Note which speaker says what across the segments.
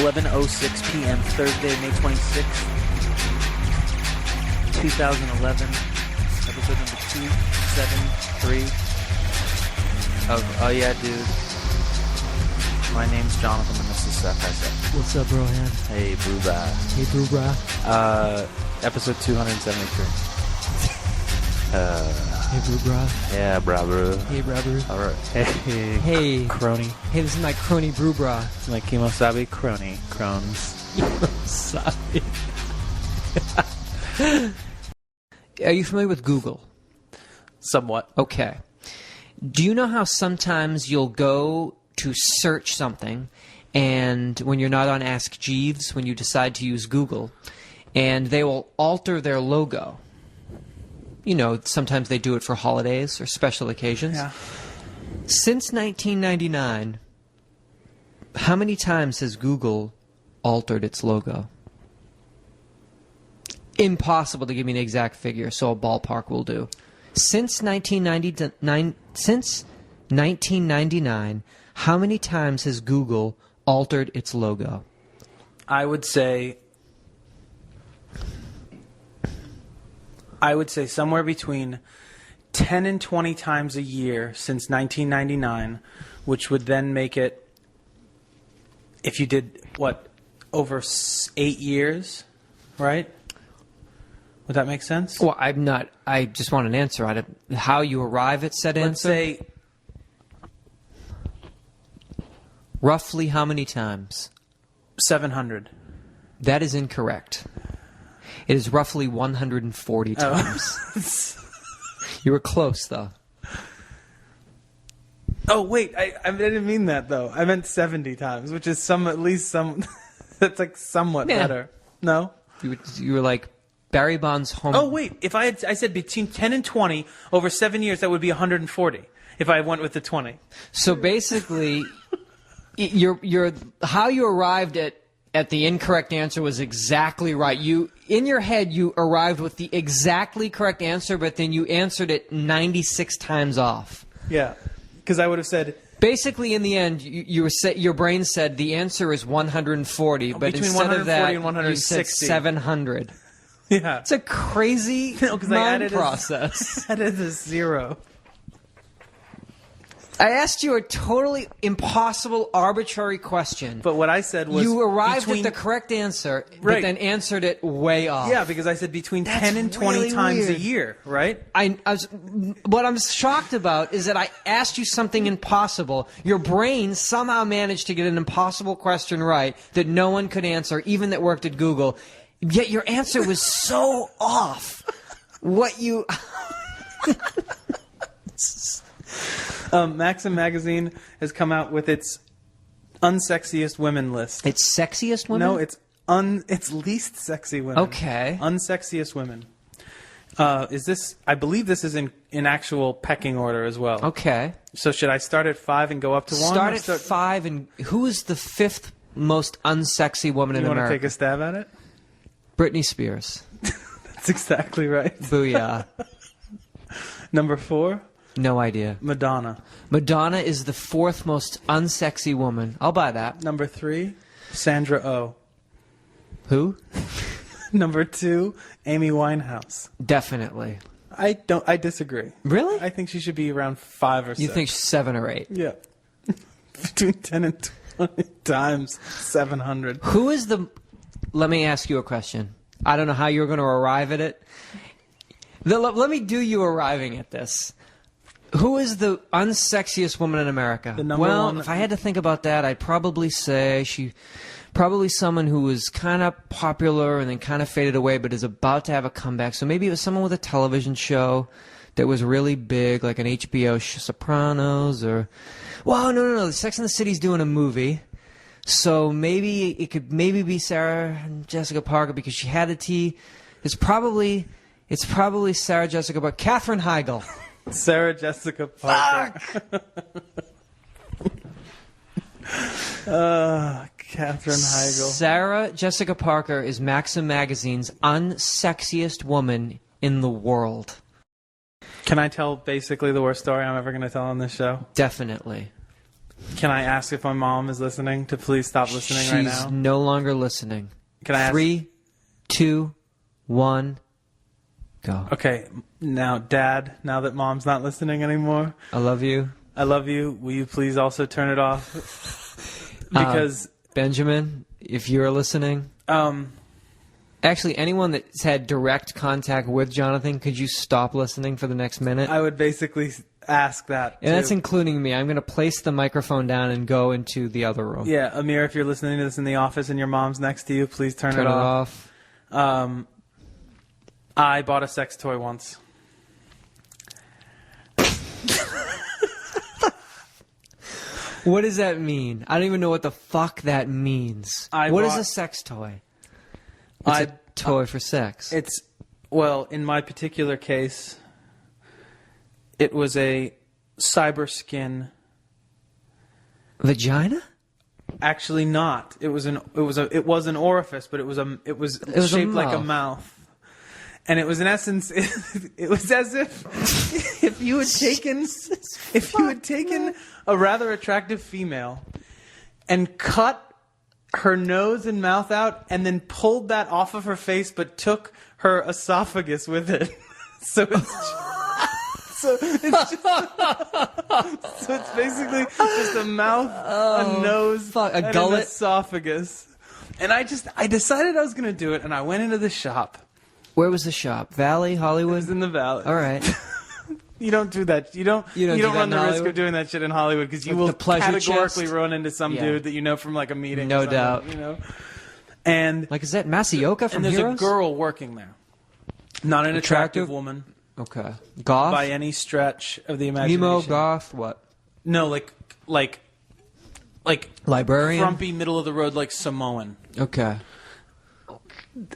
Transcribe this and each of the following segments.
Speaker 1: 11:06 p.m. Thursday, May 26th, 2011. Episode number 273 of Oh Yeah Dude. My name's Jonathan and this is Seth. Hi Seth.
Speaker 2: What's up, Rohan?
Speaker 1: Hey boo bra.
Speaker 2: Hey, bro, brah.
Speaker 1: Episode 273.
Speaker 2: Hey, bro, brah.
Speaker 1: Yeah, bra bro.
Speaker 2: Hey, brah, bro.
Speaker 1: Alright. Hey, crony.
Speaker 2: Hey, this is my crony, bro, brah.
Speaker 1: My Kimosabi crony. Crones.
Speaker 2: Sorry. Are you familiar with Google?
Speaker 1: Somewhat.
Speaker 2: Okay. Do you know how sometimes you'll go to search something, and when you're not on Ask Jeeves, when you decide to use Google, and they will alter their logo? You know, sometimes they do it for holidays or special occasions.
Speaker 1: Yeah.
Speaker 2: Since 1999, how many times has Google altered its logo? Impossible to give me an exact figure, so a ballpark will do. Since 1999, how many times has Google altered its logo?
Speaker 1: I would say somewhere between 10 and 20 times a year since 1999, which would then make it, if you did, over 8 years, right? Would that make sense?
Speaker 2: Well, I just want an answer on it. How you arrive at said
Speaker 1: Let's
Speaker 2: answer?
Speaker 1: say
Speaker 2: Roughly how many times?
Speaker 1: 700.
Speaker 2: That is incorrect. It is roughly 140 times. You were close, though.
Speaker 1: Oh, wait, I didn't mean that, though. I meant 70 times, which is at least some, that's like somewhat better. No?
Speaker 2: You were like Barry Bonds' home.
Speaker 1: Oh, wait, if I said between 10 and 20 over 7 years, that would be 140 if I went with the 20.
Speaker 2: So basically, how you arrived at the incorrect answer was exactly right. In your head, you arrived with the exactly correct answer, but then you answered it 96 times off.
Speaker 1: Yeah, because I would have said...
Speaker 2: Basically, in the end, your brain said the answer is 140, but
Speaker 1: between
Speaker 2: instead
Speaker 1: 140
Speaker 2: of that,
Speaker 1: and 160.
Speaker 2: you said 700.
Speaker 1: Yeah.
Speaker 2: It's a crazy mind process.
Speaker 1: I added a zero.
Speaker 2: I asked you a totally impossible, arbitrary question.
Speaker 1: But what I said was...
Speaker 2: You arrived at the correct answer, but then answered it way off.
Speaker 1: Yeah, because I said between 10 and 20
Speaker 2: really
Speaker 1: times
Speaker 2: weird.
Speaker 1: a year, right?
Speaker 2: What I'm shocked about is that I asked you something impossible. Your brain somehow managed to get an impossible question right that no one could answer, even that worked at Google. Yet your answer was so off.
Speaker 1: Maxim magazine has come out with its unsexiest women list.
Speaker 2: It's sexiest women?
Speaker 1: No, it's least sexy women.
Speaker 2: Okay.
Speaker 1: Unsexiest women. I believe this is in actual pecking order as well.
Speaker 2: Okay.
Speaker 1: So should I start at 5 and go up to 1?
Speaker 2: Start at 5, and who is the 5th most unsexy woman in
Speaker 1: You want
Speaker 2: America?
Speaker 1: to take a stab at it?
Speaker 2: Britney Spears.
Speaker 1: That's exactly right.
Speaker 2: Booyah.
Speaker 1: Number 4?
Speaker 2: No idea.
Speaker 1: Madonna.
Speaker 2: Madonna is the 4th most unsexy woman. I'll buy that.
Speaker 1: Number 3? Sandra Oh.
Speaker 2: Who?
Speaker 1: Number 2? Amy Winehouse.
Speaker 2: Definitely.
Speaker 1: I disagree.
Speaker 2: Really?
Speaker 1: I think she should be around 5 or 6.
Speaker 2: You think 7 or 8?
Speaker 1: Yeah. Between 10 and 20 times 700.
Speaker 2: Who is the... Let me ask you a question. I don't know how you're going to arrive at it. Let me do you arriving at this. Who is the unsexiest woman in America?
Speaker 1: The number one.
Speaker 2: If I had to think about that, I'd probably say probably someone who was kind of popular and then kind of faded away, but is about to have a comeback. So maybe it was someone with a television show that was really big, like an HBO Sopranos, or... Well, no. Sex and the City's doing a movie. So maybe it could be Sarah Jessica Parker because she had a T. It's probably Sarah Jessica Parker. Katherine Heigl.
Speaker 1: Sarah Jessica Parker. Katherine Heigl.
Speaker 2: Sarah Jessica Parker is Maxim Magazine's unsexiest woman in the world.
Speaker 1: Can I tell basically the worst story I'm ever going to tell on this show?
Speaker 2: Definitely.
Speaker 1: Can I ask if my mom is listening to please stop listening right now?
Speaker 2: She's no longer listening.
Speaker 1: Can I ask?
Speaker 2: 3, 2, 1, go.
Speaker 1: Okay, now, Dad, now that Mom's not listening anymore,
Speaker 2: I love you.
Speaker 1: I love you. Will you please also turn it off? Because
Speaker 2: Benjamin, if you're listening, actually, anyone that's had direct contact with Jonathan, could you stop listening for the next minute?
Speaker 1: I would basically ask that.
Speaker 2: And that's including me. I'm going to place the microphone down and go into the other room.
Speaker 1: Yeah, Amir, if you're listening to this in the office and your mom's next to you, please turn it
Speaker 2: off.
Speaker 1: I bought a sex toy once.
Speaker 2: What does that mean? I don't even know what the fuck that means. What is a sex toy? It's a toy for sex.
Speaker 1: Well, in my particular case, it was a cyber skin.
Speaker 2: Vagina?
Speaker 1: Actually, not. It was an orifice, but it was shaped like a mouth. And it was in essence, it was as if you had taken a rather attractive female and cut her nose and mouth out and then pulled that off of her face, but took her esophagus with it. So it's basically just a mouth, a nose,
Speaker 2: a
Speaker 1: and
Speaker 2: gullet.
Speaker 1: an esophagus. And I decided I was going to do it, and I went into the shop.
Speaker 2: Where was the shop? Valley, Hollywood?
Speaker 1: It was in the Valley.
Speaker 2: All right.
Speaker 1: You don't do that. You don't run the risk of doing that shit in Hollywood because you will categorically run into some dude that you know from like a meeting.
Speaker 2: No doubt.
Speaker 1: You know. And
Speaker 2: like, is that Masayoka from
Speaker 1: Heroes? And there's a girl working there. Not an attractive woman.
Speaker 2: Okay. Goth?
Speaker 1: By any stretch of the imagination.
Speaker 2: Emo, goth, what?
Speaker 1: No, like
Speaker 2: librarian?
Speaker 1: Frumpy, middle of the road, like Samoan.
Speaker 2: Okay.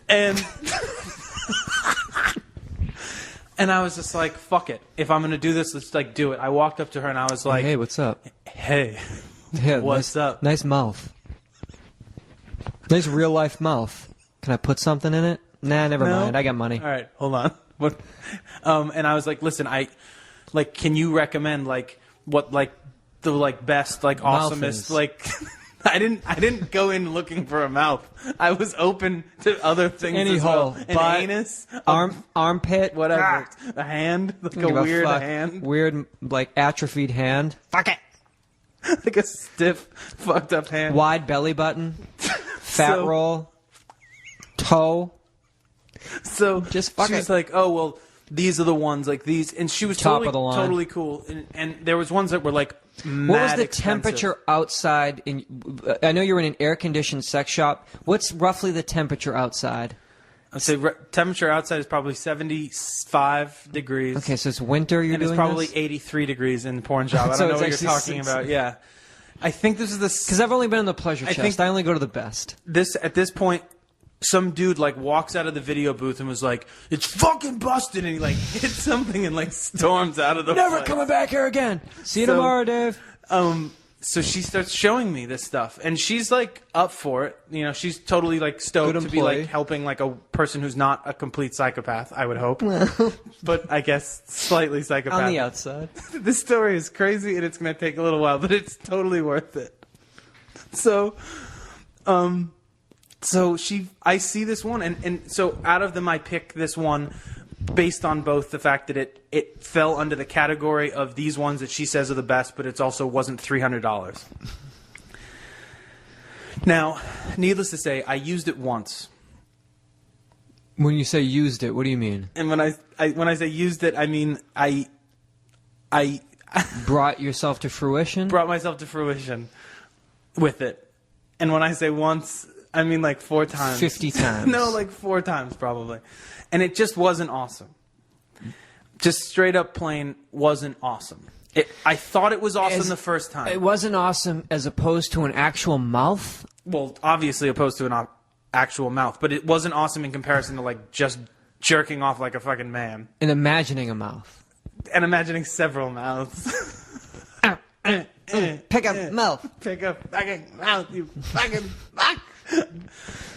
Speaker 1: And and I was just like, fuck it. If I'm going to do this, let's like do it. I walked up to her and I was like,
Speaker 2: hey, what's up?
Speaker 1: Hey, what's up?
Speaker 2: Nice mouth. Nice real life mouth. Can I put something in it? Nah, never mind. I got money.
Speaker 1: All right, hold on. And I was like, listen, can you recommend what the best, awesomest, I didn't go in looking for a mouth. I was open to other things
Speaker 2: Any
Speaker 1: as
Speaker 2: hole.
Speaker 1: well. An anus,
Speaker 2: armpit,
Speaker 1: whatever. A hand, like a weird hand.
Speaker 2: Weird, atrophied hand.
Speaker 1: Fuck it. Like a stiff, fucked up hand.
Speaker 2: Wide belly button. Fat roll. Toe.
Speaker 1: So
Speaker 2: just fuck
Speaker 1: she was like, oh, well, these are the ones, like these. And she was
Speaker 2: Top of the line.
Speaker 1: totally cool. And there was ones that were like mad
Speaker 2: What was the
Speaker 1: expensive.
Speaker 2: temperature outside? I know you're in an air-conditioned sex shop. What's roughly the temperature outside?
Speaker 1: I'd say temperature outside is probably 75 degrees.
Speaker 2: Okay, so it's winter you're doing
Speaker 1: it's probably
Speaker 2: this?
Speaker 1: 83 degrees in the porn shop. I
Speaker 2: So
Speaker 1: don't know
Speaker 2: it's
Speaker 1: what you're
Speaker 2: actually
Speaker 1: talking about. Yeah. I think this is the...
Speaker 2: Because I've only been in the pleasure chest. I only go to the best.
Speaker 1: At this point, some dude walks out of the video booth and was like, "It's fucking busted," and he hits something and storms out of the
Speaker 2: Never
Speaker 1: place.
Speaker 2: coming back here again. See you tomorrow, Dave.
Speaker 1: So she starts showing me this stuff, and she's up for it. You know, she's totally stoked to be helping a person who's not a complete psychopath. I would hope, but I guess slightly psychopathic
Speaker 2: on the outside.
Speaker 1: This story is crazy, and it's going to take a little while, but it's totally worth it. So, I see this one, and so out of them, I pick this one based on both the fact that it fell under the category of these ones that she says are the best, but it also wasn't $300. Now, needless to say, I used it once.
Speaker 2: When you say used it, what do you mean?
Speaker 1: And when I say used it, I mean I
Speaker 2: brought yourself to fruition?
Speaker 1: Brought myself to fruition with it. And when I say once, I mean 4 times.
Speaker 2: 50 times.
Speaker 1: No, 4 times probably. And it just wasn't awesome. Just straight up plain wasn't awesome. I thought it was awesome the first time.
Speaker 2: It wasn't awesome as opposed to an actual mouth?
Speaker 1: Well, obviously opposed to an actual mouth. But it wasn't awesome in comparison to just jerking off like a fucking man.
Speaker 2: And imagining a mouth.
Speaker 1: And imagining several mouths.
Speaker 2: Pick a mouth.
Speaker 1: Pick a fucking mouth, you fucking fuck.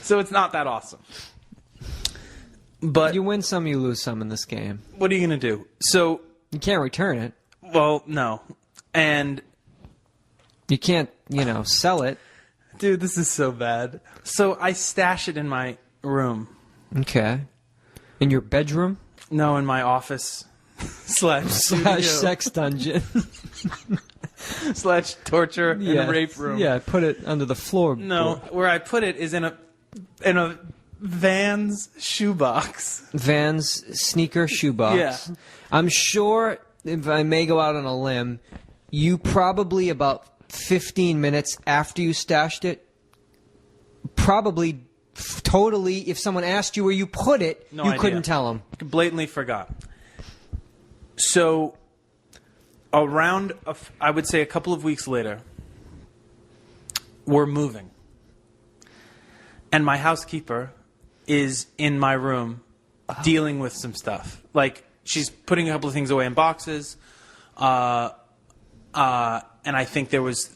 Speaker 1: So it's not that awesome. But
Speaker 2: you win some, you lose some in this game.
Speaker 1: What are you going to do? So
Speaker 2: you can't return it.
Speaker 1: Well, no. And
Speaker 2: You can't, sell it.
Speaker 1: Dude, this is so bad. So I stash it in my room.
Speaker 2: Okay. In your bedroom?
Speaker 1: No, in my office slash
Speaker 2: sex dungeon.
Speaker 1: slash torture and rape room.
Speaker 2: Yeah, put it under the floor.
Speaker 1: No, where I put it is in a Vans shoebox.
Speaker 2: Vans sneaker shoebox.
Speaker 1: Yeah.
Speaker 2: I'm sure, if I may go out on a limb, you probably about 15 minutes after you stashed it, probably totally, if someone asked you where you put it,
Speaker 1: No
Speaker 2: you
Speaker 1: idea.
Speaker 2: couldn't tell them.
Speaker 1: Blatantly forgot. So, around, I would say a couple of weeks later, we're moving. And my housekeeper is in my room dealing with some stuff. Like, she's putting a couple of things away in boxes. And I think there was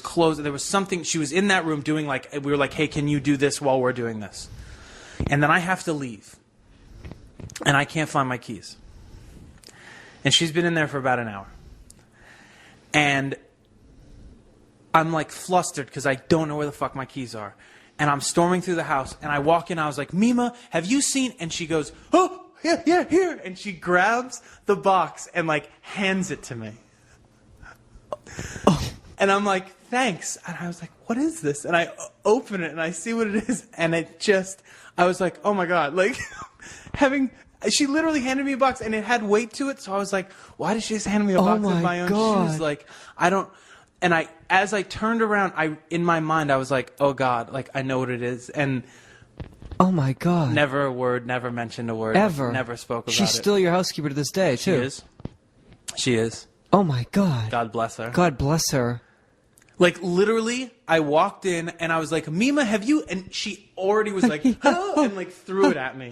Speaker 1: clothes. There was something. She was in that room doing we were like, hey, can you do this while we're doing this? And then I have to leave. And I can't find my keys. And she's been in there for about an hour. And I'm like flustered because I don't know where the fuck my keys are. And I'm storming through the house, and I walk in, I was like, Mima, have you seen? And she goes, oh, yeah, here. And she grabs the box and, hands it to me. Oh. And I'm like, thanks. And I was like, what is this? And I open it, and I see what it is, and I was like, oh, my God. She literally handed me a box, and it had weight to it, so I was like, why did she just hand me a box of my own shoes? I don't... And as I turned around, in my mind, I was like, oh, God, I know what it is. And
Speaker 2: oh, my God.
Speaker 1: Never a word, never mentioned a word.
Speaker 2: Ever.
Speaker 1: Never spoke about it.
Speaker 2: She's still your housekeeper to this day, too.
Speaker 1: She is.
Speaker 2: Oh, my God.
Speaker 1: God bless her.
Speaker 2: God bless her.
Speaker 1: Literally, I walked in, and I was like, Mima, have you... And she already was like, oh, and, threw it at me.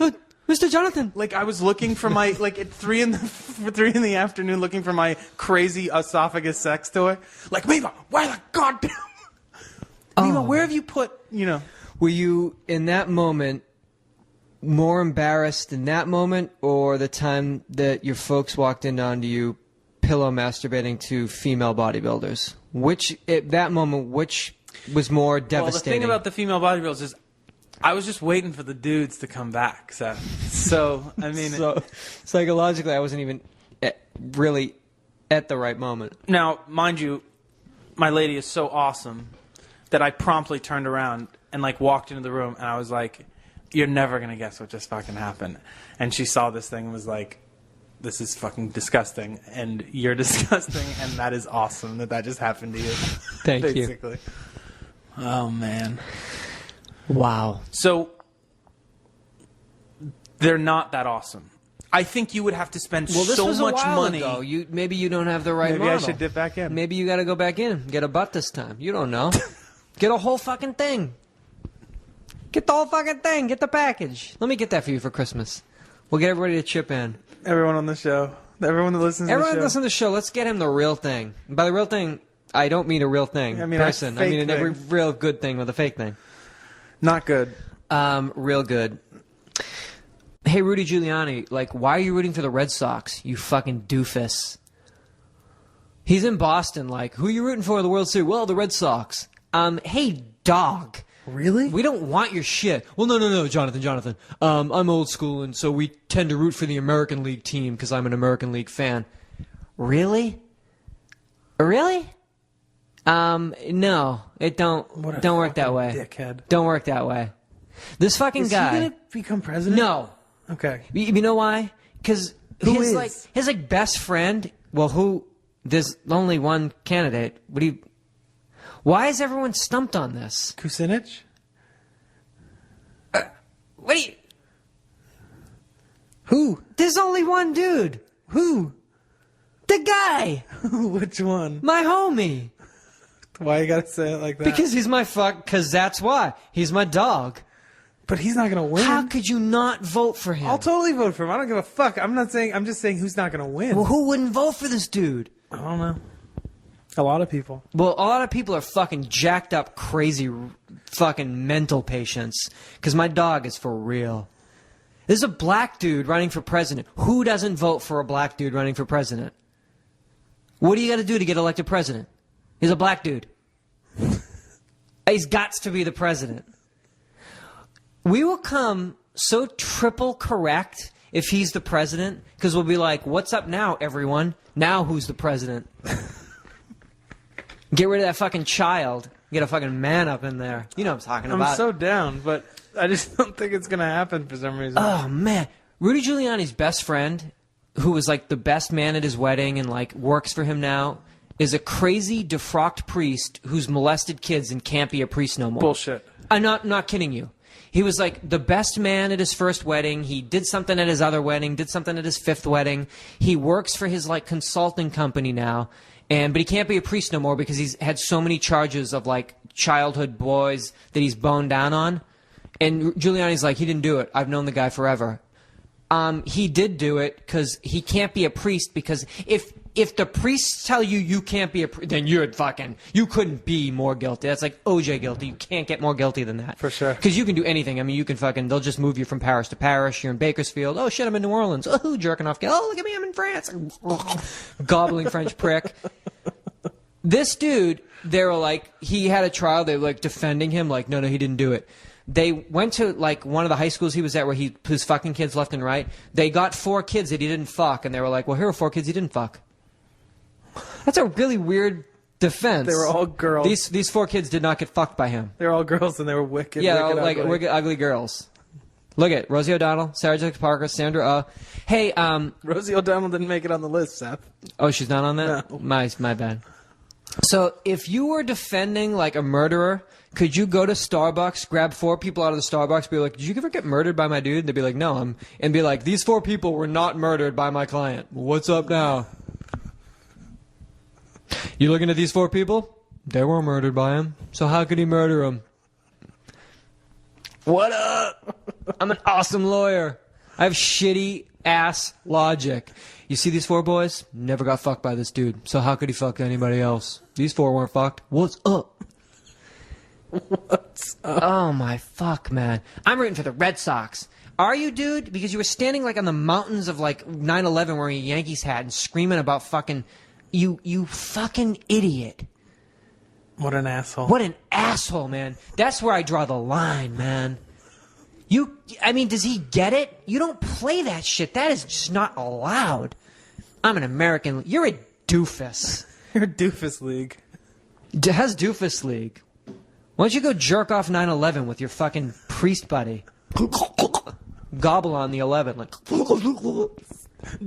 Speaker 2: Mr. Jonathan.
Speaker 1: I was looking for my, at 3 in the afternoon, looking for my crazy esophagus sex toy. Mima, where the goddamn... Mima, where have you put,
Speaker 2: Were you, in that moment, more embarrassed in that moment, or the time that your folks walked in onto you pillow masturbating to female bodybuilders? At that moment, which was more devastating?
Speaker 1: Well, the thing about the female bodybuilders is I was just waiting for the dudes to come back. So I mean...
Speaker 2: So, psychologically, I wasn't even really at the right moment.
Speaker 1: Now, mind you, my lady is so awesome that I promptly turned around and, walked into the room, and I was like, you're never going to guess what just fucking happened. And she saw this thing and was like, this is fucking disgusting, and you're disgusting, and that is awesome that just happened to you.
Speaker 2: Thank you.
Speaker 1: Basically. Oh, man.
Speaker 2: Wow.
Speaker 1: So, they're not that awesome. I think you would have to spend so much money.
Speaker 2: Ago. Maybe you don't have the right model.
Speaker 1: Maybe I should dip back in.
Speaker 2: Maybe you got to go back in. Get a butt this time. You don't know. Get a whole fucking thing. Get the whole fucking thing. Get the package. Let me get that for you for Christmas. We'll get everybody to chip in.
Speaker 1: Everyone on the show. Everyone that listens to the show.
Speaker 2: Everyone that listens to the show, let's get him the real thing. And by the real thing, I don't mean a real thing.
Speaker 1: I mean
Speaker 2: person.
Speaker 1: I mean
Speaker 2: every real good thing with a fake thing.
Speaker 1: Not good.
Speaker 2: Real good. Hey, Rudy Giuliani, why are you rooting for the Red Sox, you fucking doofus? He's in Boston, who are you rooting for in the World Series? Well, the Red Sox. Hey, dog.
Speaker 1: Really?
Speaker 2: We don't want your shit. Well, no, Jonathan. I'm old school, and so we tend to root for the American League team because I'm an American League fan. Really? Really? No, it don't work that way.
Speaker 1: Dickhead.
Speaker 2: Don't work that way. This fucking guy.
Speaker 1: Is he gonna become president?
Speaker 2: No.
Speaker 1: Okay.
Speaker 2: You know why? Because his best friend. Well, there's only one candidate. Why is everyone stumped on this?
Speaker 1: Kucinich?
Speaker 2: What do you?
Speaker 1: Who?
Speaker 2: There's only one dude.
Speaker 1: Who?
Speaker 2: The guy.
Speaker 1: Which one?
Speaker 2: My homie.
Speaker 1: Why you gotta say it like that?
Speaker 2: Because he's my because that's why. He's my dog.
Speaker 1: But he's not gonna win.
Speaker 2: How could you not vote for him?
Speaker 1: I'll totally vote for him. I don't give a fuck. I'm just saying who's not gonna win.
Speaker 2: Well, who wouldn't vote for this dude?
Speaker 1: I don't know. A lot of people.
Speaker 2: Well, a lot of people are fucking jacked up, crazy, fucking mental patients. Because my dog is for real. There's a black dude running for president. Who doesn't vote for a black dude running for president? What do you got to do to get elected president? He's a black dude. He's got to be the president. We will come so triple correct if he's the president, because we'll be like, what's up now, everyone? Now who's the president? Get rid of that fucking child. Get a fucking man up in there. You know what I'm talking about.
Speaker 1: I'm so down, but I just don't think it's going to happen for some reason.
Speaker 2: Oh, man. Rudy Giuliani's best friend, who was like the best man at his wedding and like works for him now, is a crazy defrocked priest who's molested kids and can't be a priest no more.
Speaker 1: Bullshit.
Speaker 2: I'm not kidding you. He was like the best man at his first wedding. He did something at his other wedding, did something at his fifth wedding. He works for his like consulting company now, but he can't be a priest no more because he's had so many charges of like childhood boys that he's boned down on. And Giuliani's like, he didn't do it. I've known the guy forever. He did do it because he can't be a priest, because if the priests tell you you can't be a priest, then you couldn't be more guilty. That's like OJ guilty. You can't get more guilty than that.
Speaker 1: For sure.
Speaker 2: Because you can do anything. I mean, you can they'll just move you from parish to parish. You're in Bakersfield. Oh, shit, I'm in New Orleans. Oh, jerking off. Oh, look at me, I'm in France. Gobbling French prick. This dude, they were like, he had a trial. They were like defending him. Like, no, he didn't do it. They went to like one of the high schools he was at where he was fucking kids left and right. They got 4 kids that he didn't fuck. And they were like, well, here are 4 kids he didn't fuck. That's a really weird defense.
Speaker 1: They were all girls.
Speaker 2: These 4 kids did not get fucked by him.
Speaker 1: They were all girls, and they were wicked.
Speaker 2: Yeah,
Speaker 1: wicked
Speaker 2: like
Speaker 1: ugly.
Speaker 2: wicked ugly girls. Look at Rosie O'Donnell, Sarah Jessica Parker, Sandra. Hey,
Speaker 1: Rosie O'Donnell didn't make it on the list, Seth.
Speaker 2: Oh, she's not on that?
Speaker 1: No.
Speaker 2: My bad. So, if you were defending like a murderer, could you go to Starbucks, grab 4 people out of the Starbucks, be like, did you ever get murdered by my dude? And they'd be like, no, and be like, these 4 people were not murdered by my client. What's up now? You looking at these 4 people? They weren't murdered by him. So how could he murder them? What up? I'm an awesome lawyer. I have shitty ass logic. You see these 4 boys? Never got fucked by this dude. So how could he fuck anybody else? These 4 weren't fucked. What's up?
Speaker 1: What's up?
Speaker 2: Oh my fuck, man. I'm rooting for the Red Sox. Are you, dude? Because you were standing like on the mountains of like 9/11 wearing a Yankees hat and screaming about fucking... You fucking idiot.
Speaker 1: What an asshole.
Speaker 2: What an asshole, man. That's where I draw the line, man. Does he get it? You don't play that shit. That is just not allowed. I'm an American. You're a doofus.
Speaker 1: You're a doofus league.
Speaker 2: Has doofus league. Why don't you go jerk off 9/11 with your fucking priest buddy? Gobble on the 11. Like...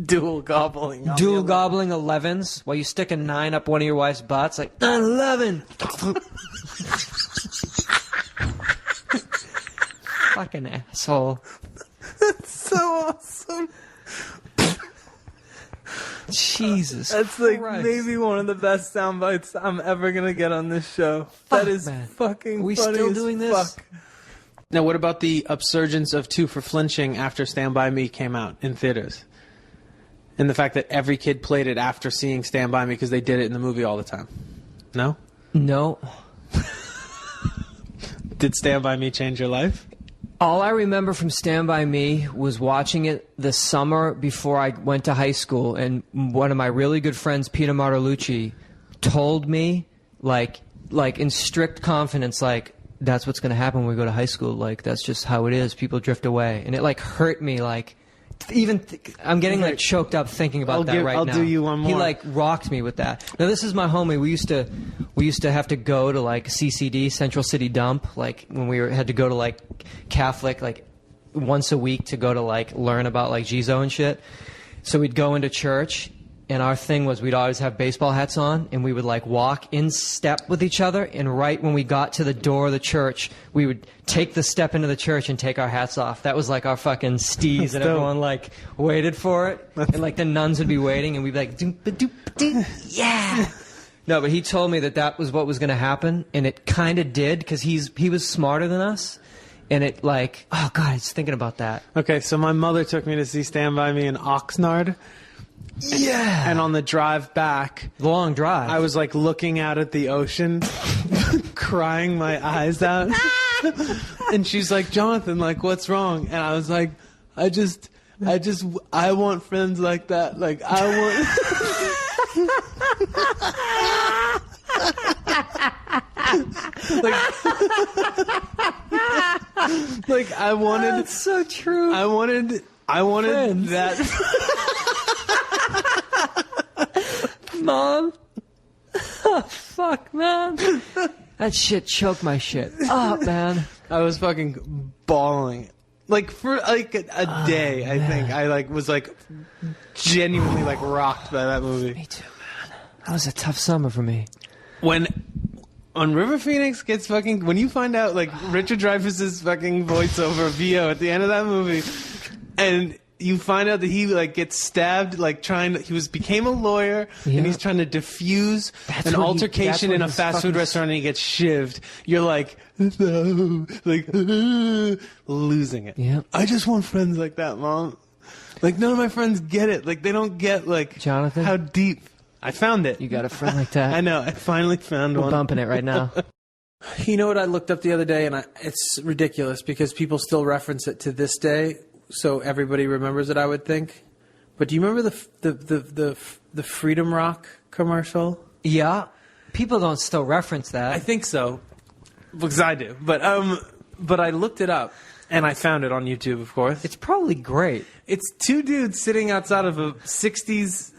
Speaker 1: Dual gobbling.
Speaker 2: Dual gobbling 11s while you stick a 9 up one of your wife's butts, like 9/11. Fucking asshole.
Speaker 1: That's so awesome.
Speaker 2: Jesus.
Speaker 1: That's like
Speaker 2: Christ.
Speaker 1: maybe one of the best sound bites I'm ever gonna get on this show.
Speaker 2: Fuck,
Speaker 1: that is
Speaker 2: man.
Speaker 1: fucking.
Speaker 2: Are we
Speaker 1: funny
Speaker 2: still
Speaker 1: as
Speaker 2: doing this?
Speaker 1: Fuck. Now, what about the upsurgence of 2 for flinching after Stand By Me came out in theaters? And the fact that every kid played it after seeing Stand By Me because they did it in the movie all the time. No?
Speaker 2: No.
Speaker 1: Did Stand By Me change your life?
Speaker 2: All I remember from Stand By Me was watching it the summer before I went to high school, and one of my really good friends, Peter Martolucci, told me, like in strict confidence, like, that's what's going to happen when we go to high school. Like, that's just how it is. People drift away. And it, like, hurt me, like... I'm getting like choked up thinking about that right now.
Speaker 1: I'll do you one more.
Speaker 2: He like rocked me with that. Now this is my homie. We used to have to go to like CCD, Central City Dump, like when we had to go to like Catholic like once a week to go to like learn about like Jizo and shit. So we'd go into church, and our thing was we'd always have baseball hats on, and we would like walk in step with each other, and right when we got to the door of the church, we would take the step into the church and take our hats off. That was like our fucking steez, and everyone like waited for it, and like the nuns would be waiting, and we'd be like, doop-a-doop-a-doop, yeah. No, but he told me that was what was going to happen, and it kind of did, because he was smarter than us. And it like, oh God, I was thinking about that.
Speaker 1: Okay, so my mother took me to see Stand By Me in Oxnard.
Speaker 2: Yeah.
Speaker 1: And on the drive back,
Speaker 2: Long drive.
Speaker 1: I was like looking out at the ocean, crying my eyes out. And she's like, Jonathan, like, what's wrong? And I was like, I want friends like that. Like, I want...
Speaker 3: Like I wanted.
Speaker 2: That's so true.
Speaker 3: I wanted
Speaker 2: Friends.
Speaker 3: that.
Speaker 2: Mom. Oh, fuck, man. That shit choked my shit up, man.
Speaker 3: I was fucking bawling. Like for like a day, I think I like was like genuinely like rocked by that movie.
Speaker 2: Me too, man. That was a tough summer for me.
Speaker 3: When River Phoenix gets fucking, when you find out like Richard Dreyfuss's fucking voiceover VO at the end of that movie, and you find out that he like gets stabbed, like became a lawyer,
Speaker 2: Yeah.
Speaker 3: and he's trying to diffuse
Speaker 2: That's
Speaker 3: an
Speaker 2: what he-
Speaker 3: altercation
Speaker 2: that's what
Speaker 3: in a
Speaker 2: his
Speaker 3: fast food
Speaker 2: fucking-
Speaker 3: restaurant, and he gets shivved. You're like, no, like losing it.
Speaker 2: Yeah.
Speaker 3: I just want friends like that, Mom. Like none of my friends get it. Like they don't get like
Speaker 2: Jonathan?
Speaker 3: how deep. I found it.
Speaker 2: You got a friend like that?
Speaker 3: I know. I finally found
Speaker 2: We're
Speaker 3: one.
Speaker 2: bumping it right now.
Speaker 1: You know what I looked up the other day, and it's ridiculous because people still reference it to this day, so everybody remembers it. I would think. But do you remember the Freedom Rock commercial?
Speaker 2: Yeah. People don't still reference that.
Speaker 1: I think so, because I do. But I looked it up, and I found it on YouTube, of course.
Speaker 2: It's probably great.
Speaker 1: It's two dudes sitting outside of a '60s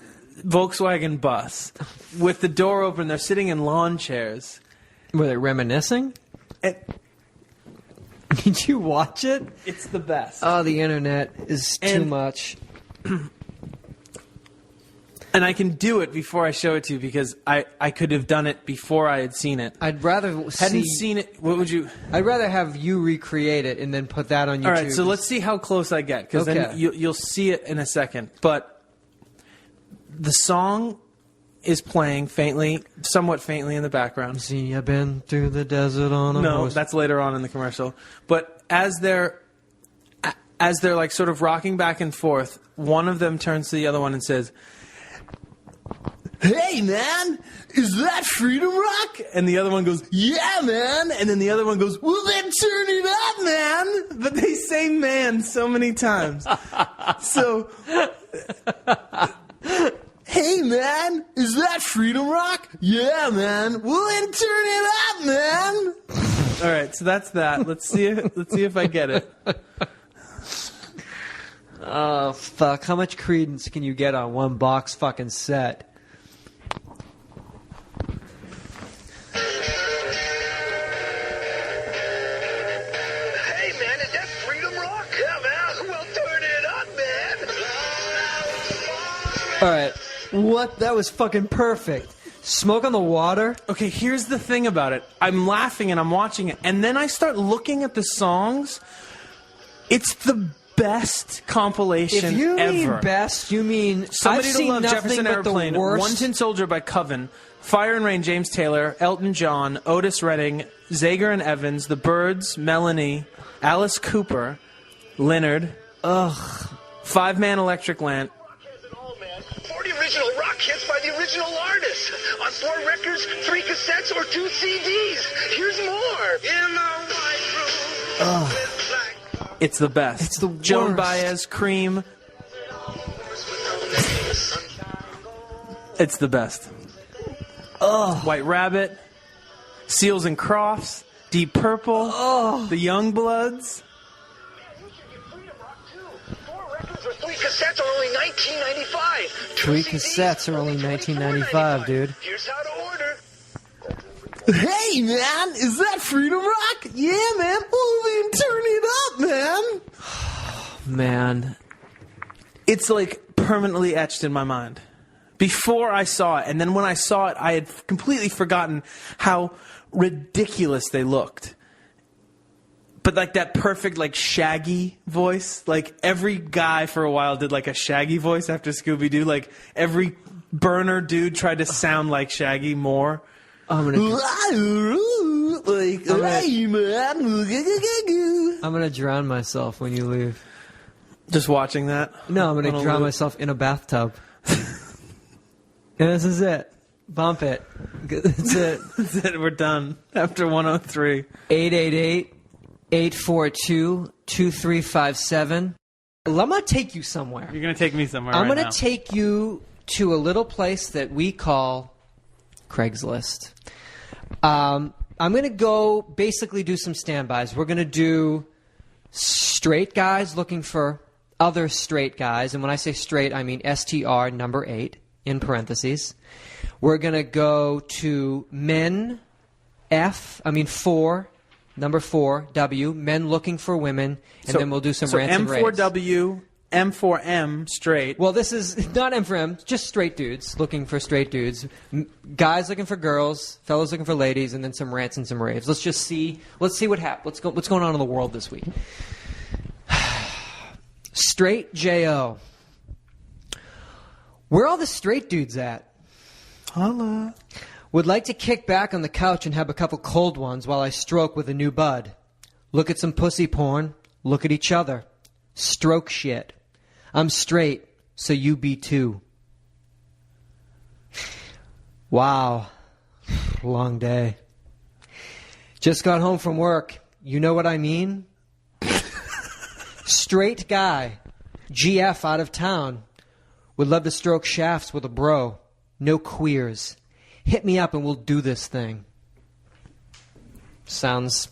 Speaker 1: Volkswagen bus with the door open. They're sitting in lawn chairs.
Speaker 2: Were they reminiscing?
Speaker 1: And
Speaker 2: Did you watch it?
Speaker 1: it's the best.
Speaker 2: Oh, the internet is too
Speaker 1: And-
Speaker 2: much.
Speaker 1: And I can do it before I show it to you because I could have done it before I had seen it.
Speaker 2: I'd rather
Speaker 1: Hadn't seen it. What would you?
Speaker 2: I'd rather have you recreate it and then put that on YouTube.
Speaker 1: All right, so let's see how close I get because
Speaker 2: Okay.
Speaker 1: then you'll see it in a second. But the song is playing somewhat faintly in the background.
Speaker 2: See, I've been through the desert on a
Speaker 1: No,
Speaker 2: horse.
Speaker 1: that's later on in the commercial. But as they're like sort of rocking back and forth, one of them turns to the other one and says, "Hey man, is that Freedom Rock?" And the other one goes, "Yeah, man." And then the other one goes, "Well, then turn it up, man." But they say "man" so many times. So, "Hey man, is that Freedom Rock?" "Yeah, man." "Well, then turn it up, man." All right, so that's that. Let's see if I get it.
Speaker 2: Oh, fuck. How much credence can you get on one box fucking set?
Speaker 4: Hey man, is that Freedom Rock? Yeah man, well turn it up, man.
Speaker 2: All right. What? That was fucking perfect. Smoke on the water?
Speaker 1: Okay, here's the thing about it. I'm laughing and I'm watching it, and then I start looking at the songs. It's the best compilation
Speaker 2: If you mean
Speaker 1: ever.
Speaker 2: best, you mean
Speaker 1: Somebody
Speaker 2: I've
Speaker 1: to
Speaker 2: seen
Speaker 1: Love,
Speaker 2: nothing
Speaker 1: Jefferson
Speaker 2: but the
Speaker 1: Airplane,
Speaker 2: worst.
Speaker 1: One Tin Soldier by Coven, Fire and Rain, James Taylor, Elton John, Otis Redding, Zager and Evans, The Byrds, Melanie, Alice Cooper, Leonard, Five Man Electric Land.
Speaker 4: 40 original rock hits by the original artists. On 4 records, 3 cassettes, or 2 CDs. Here's more. In the white room with black.
Speaker 1: It's the best.
Speaker 2: It's the
Speaker 1: Joan
Speaker 2: worst.
Speaker 1: Baez, Cream. It's the best. White Rabbit, Seals and Crofts, Deep Purple, The Youngbloods.
Speaker 4: 4 records or 3 cassettes are only $19.95.
Speaker 2: 3 cassettes are only $19.95, dude.
Speaker 4: Here's how to order.
Speaker 1: Hey man, is that Freedom Rock? Yeah man, well then turn it up, man.
Speaker 2: Man.
Speaker 1: It's like permanently etched in my mind. Before I saw it, and then when I saw it, I had completely forgotten how ridiculous they looked. But like that perfect like Shaggy voice, like every guy for a while did like a Shaggy voice after Scooby-Doo. Like every burner dude tried to sound like Shaggy more.
Speaker 2: I'm gonna drown myself when you leave.
Speaker 1: Just watching that.
Speaker 2: No, I'm
Speaker 1: On
Speaker 2: gonna
Speaker 1: a
Speaker 2: drown
Speaker 1: loop.
Speaker 2: myself in a bathtub. And this is it. Bump it. That's it.
Speaker 1: That's it. We're done after 103.
Speaker 2: 888-842-2357. I'm gonna take you somewhere.
Speaker 1: You're gonna take me somewhere.
Speaker 2: I'm
Speaker 1: right
Speaker 2: gonna
Speaker 1: now.
Speaker 2: take you to a little place that we call Craigslist. I'm going to go basically do some standbys. We're going to do straight guys looking for other straight guys. And when I say straight, I mean STR number 8 in parentheses. We're going to go to men, 4, number 4, W, men looking for women. And then we'll do some rants and raves.
Speaker 1: M4W, M4M, straight.
Speaker 2: Well, this is not M for M, just straight dudes looking for straight dudes. Guys looking for girls, fellas looking for ladies, and then some rants and some raves. Let's see what happens. What's going on in the world this week. Straight J.O. Where are all the straight dudes at?
Speaker 1: Holla.
Speaker 2: Would like to kick back on the couch and have a couple cold ones while I stroke with a new bud. Look at some pussy porn. Look at each other. Stroke shit. I'm straight, so you be too. Wow. Long day. Just got home from work. You know what I mean? Straight guy. GF out of town. Would love to stroke shafts with a bro. No queers. Hit me up and we'll do this thing. Sounds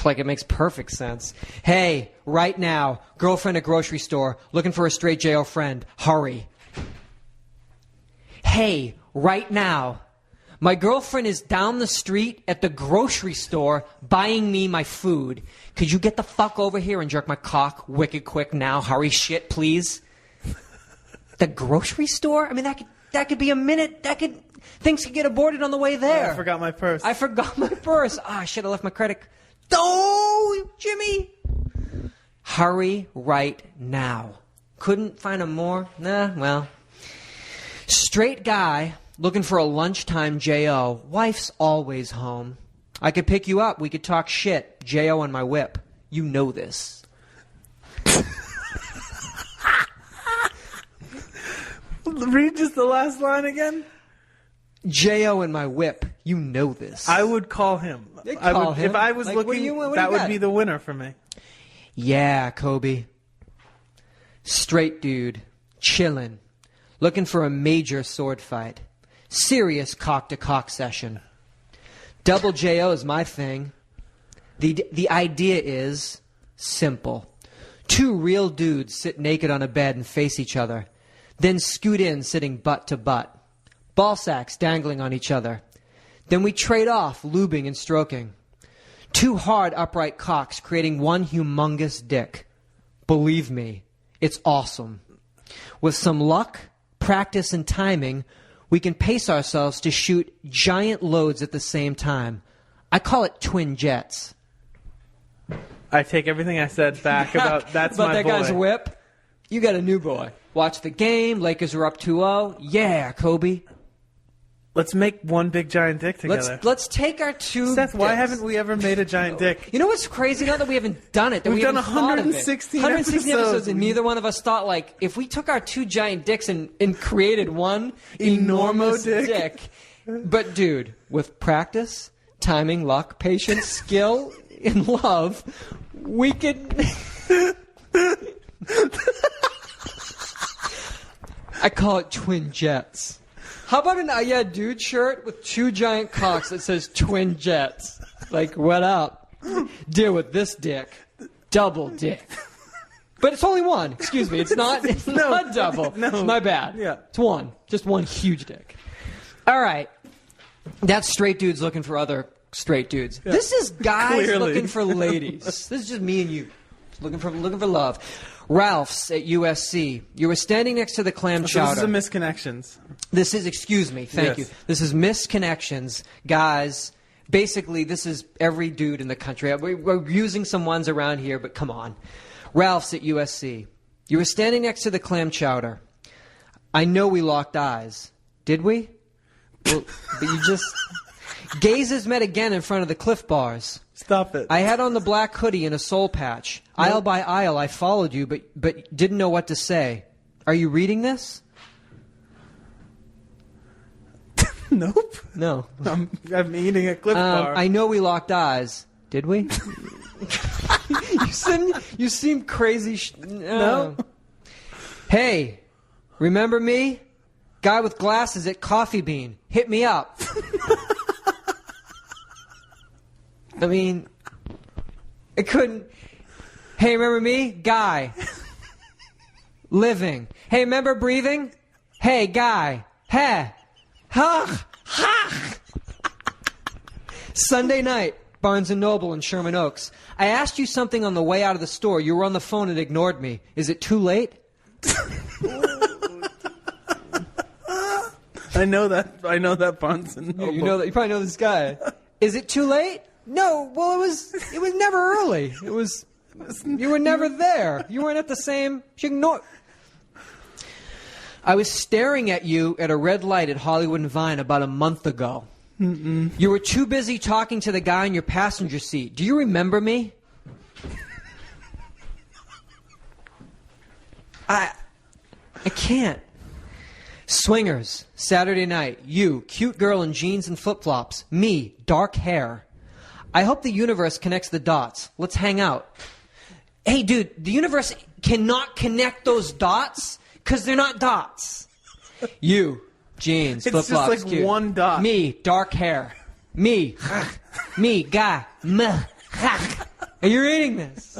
Speaker 2: like it makes perfect sense. Hey, right now, girlfriend at grocery store, looking for a straight jail friend. Hurry. Hey, right now, my girlfriend is down the street at the grocery store buying me my food. Could you get the fuck over here and jerk my cock wicked quick now? Hurry shit, please. The grocery store? I mean, that could be a minute. Things could get aborted on the way there.
Speaker 1: I forgot my purse.
Speaker 2: Ah, I should have left my credit. Oh, Jimmy. Hurry right now. Couldn't find a more? Nah, well. Straight guy looking for a lunchtime J.O. Wife's always home. I could pick you up. We could talk shit. J.O. on my whip. You know this.
Speaker 1: Read just the last line again.
Speaker 2: J.O. in my whip. You know this.
Speaker 1: I would call him.
Speaker 2: Him?
Speaker 1: If I was
Speaker 2: Like,
Speaker 1: looking,
Speaker 2: what do
Speaker 1: that
Speaker 2: you
Speaker 1: would
Speaker 2: got?
Speaker 1: be the winner for me.
Speaker 2: Yeah, Kobe. Straight dude. Chillin'. Looking for a major sword fight. Serious cock-to-cock session. Double J.O. is my thing. The idea is simple. 2 real dudes sit naked on a bed and face each other. Then scoot in sitting butt to butt. Ball sacks dangling on each other. Then we trade off lubing and stroking. 2 hard upright cocks creating one humongous dick. Believe me, it's awesome. With some luck, practice, and timing, we can pace ourselves to shoot giant loads at the same time. I call it twin jets.
Speaker 1: I take everything I said back about that's
Speaker 2: About
Speaker 1: my
Speaker 2: that
Speaker 1: boy.
Speaker 2: guy's whip. You got a new boy. Watch the game. Lakers are up 2-0. Yeah, Kobe.
Speaker 1: Let's make one big giant dick together.
Speaker 2: Let's take our 2
Speaker 1: Seth, why
Speaker 2: dicks.
Speaker 1: haven't we ever made a giant dick?
Speaker 2: You know what's crazy? Not that we haven't done it. That
Speaker 1: We've
Speaker 2: we
Speaker 1: done
Speaker 2: haven't thought of it.
Speaker 1: 116
Speaker 2: episodes, and neither one of us thought, like, if we took our 2 giant dicks and created one enormous dick. But, dude, with practice, timing, luck, patience, skill, and love, we could... I call it twin jets. How about an Yeah Dude shirt with 2 giant cocks that says twin jets? Like, what up? Deal with this dick. Double dick. But it's only one. Excuse me. It's not double.
Speaker 1: No.
Speaker 2: My bad.
Speaker 1: Yeah.
Speaker 2: It's one. Just one huge dick. All right. That's straight dudes looking for other straight dudes. Yeah. This is guys
Speaker 1: Clearly.
Speaker 2: looking for ladies. This is just me and you. Looking for love. Ralph's at USC. You were standing next to the clam chowder.
Speaker 1: This is a misconnections.
Speaker 2: This is, excuse me, thank you. This is misconnections, guys. Basically, this is every dude in the country. We're using some ones around here, but come on. Ralph's at USC. You were standing next to the clam chowder. I know we locked eyes. Did we? Well, but you just... Gazes met again in front of the Cliff Bars.
Speaker 1: Stop it.
Speaker 2: I had on the black hoodie and a soul patch. Nope. Aisle by aisle, I followed you, but didn't know what to say. Are you reading this?
Speaker 1: Nope.
Speaker 2: No.
Speaker 1: I'm eating a Cliff Bar.
Speaker 2: I know we locked eyes. Did we? you seem crazy.
Speaker 1: No.
Speaker 2: Hey, remember me? Guy with glasses at Coffee Bean. Hit me up. I mean, it couldn't. Hey, remember me? Guy. Living. Hey, remember breathing? Hey, guy. Hey. Ha. Ha. Sunday night, Barnes & Noble in Sherman Oaks. I asked you something on the way out of the store. You were on the phone and ignored me. Is it too late?
Speaker 1: I know that Barnes and Noble.
Speaker 2: You know that. You probably know this guy. Is it too late? No. Well, it was never early. You were never there. You weren't at the same. She ignored. I was staring at you at a red light at Hollywood and Vine about a month ago. Mm-mm. You were too busy talking to the guy in your passenger seat. Do you remember me? I can't. Swingers, Saturday night. You, cute girl in jeans and flip-flops. Me, dark hair. I hope the universe connects the dots. Let's hang out. Hey, dude, the universe cannot connect those dots because they're not dots. You, jeans, flip-flops.
Speaker 1: It's just like
Speaker 2: cute.
Speaker 1: one dot.
Speaker 2: Me, dark hair. Me, me, guy. Are you reading this?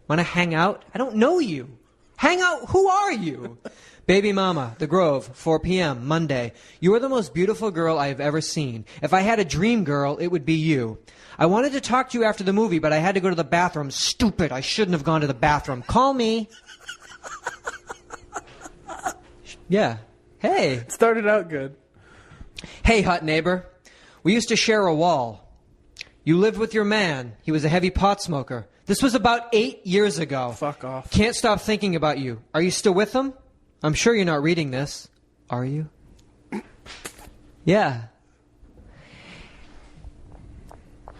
Speaker 2: Want to hang out? I don't know you. Hang out? Who are you? Baby Mama, The Grove, 4 p.m., Monday. You are the most beautiful girl I have ever seen. If I had a dream girl, it would be you. I wanted to talk to you after the movie, but I had to go to the bathroom. Stupid. I shouldn't have gone to the bathroom. Call me. Yeah. Hey.
Speaker 1: It started out good.
Speaker 2: Hey, hot neighbor. We used to share a wall. You lived with your man. He was a heavy pot smoker. This was about 8 years ago.
Speaker 1: Fuck off.
Speaker 2: Can't stop thinking about you. Are you still with him? I'm sure you're not reading this. Are you? Yeah.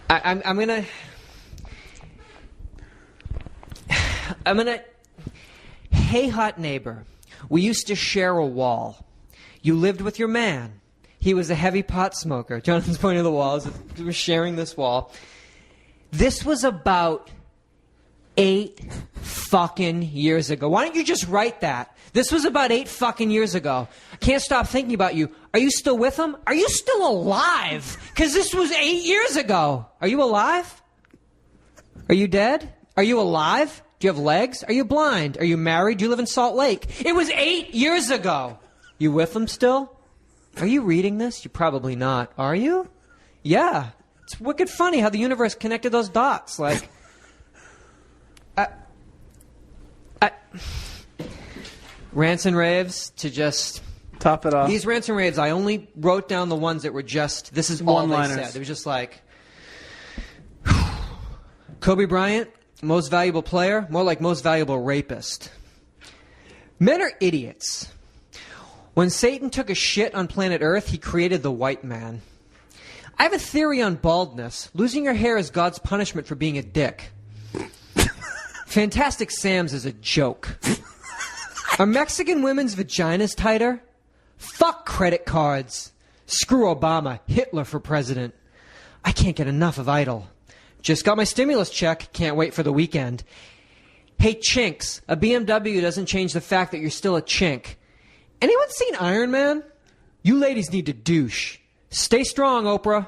Speaker 2: I'm gonna... Hey, hot neighbor. We used to share a wall. You lived with your man. He was a heavy pot smoker. Jonathan's pointing to the wall. We're sharing this wall. This was about 8 fucking years ago. Why don't you just write that? This was about 8 fucking years ago. I can't stop thinking about you. Are you still with him? Are you still alive? Because this was 8 years ago. Are you alive? Are you dead? Are you alive? Do you have legs? Are you blind? Are you married? Do you live in Salt Lake? It was 8 years ago. You with him still? Are you reading this? You're probably not. Are you? Yeah. It's wicked funny how the universe connected those dots. Like... Rants and raves to just...
Speaker 1: Top it off.
Speaker 2: These rants and raves, I only wrote down the ones that were just... This is all they said. It was just like... Kobe Bryant, most valuable player, more like most valuable rapist. Men are idiots. When Satan took a shit on planet Earth, he created the white man. I have a theory on baldness. Losing your hair is God's punishment for being a dick. Fantastic Sam's is a joke. Are Mexican women's vaginas tighter? Fuck credit cards. Screw Obama. Hitler for president. I can't get enough of Idol. Just got my stimulus check. Can't wait for the weekend. Hey, chinks. A BMW doesn't change the fact that you're still a chink. Anyone seen Iron Man? You ladies need to douche. Stay strong, Oprah.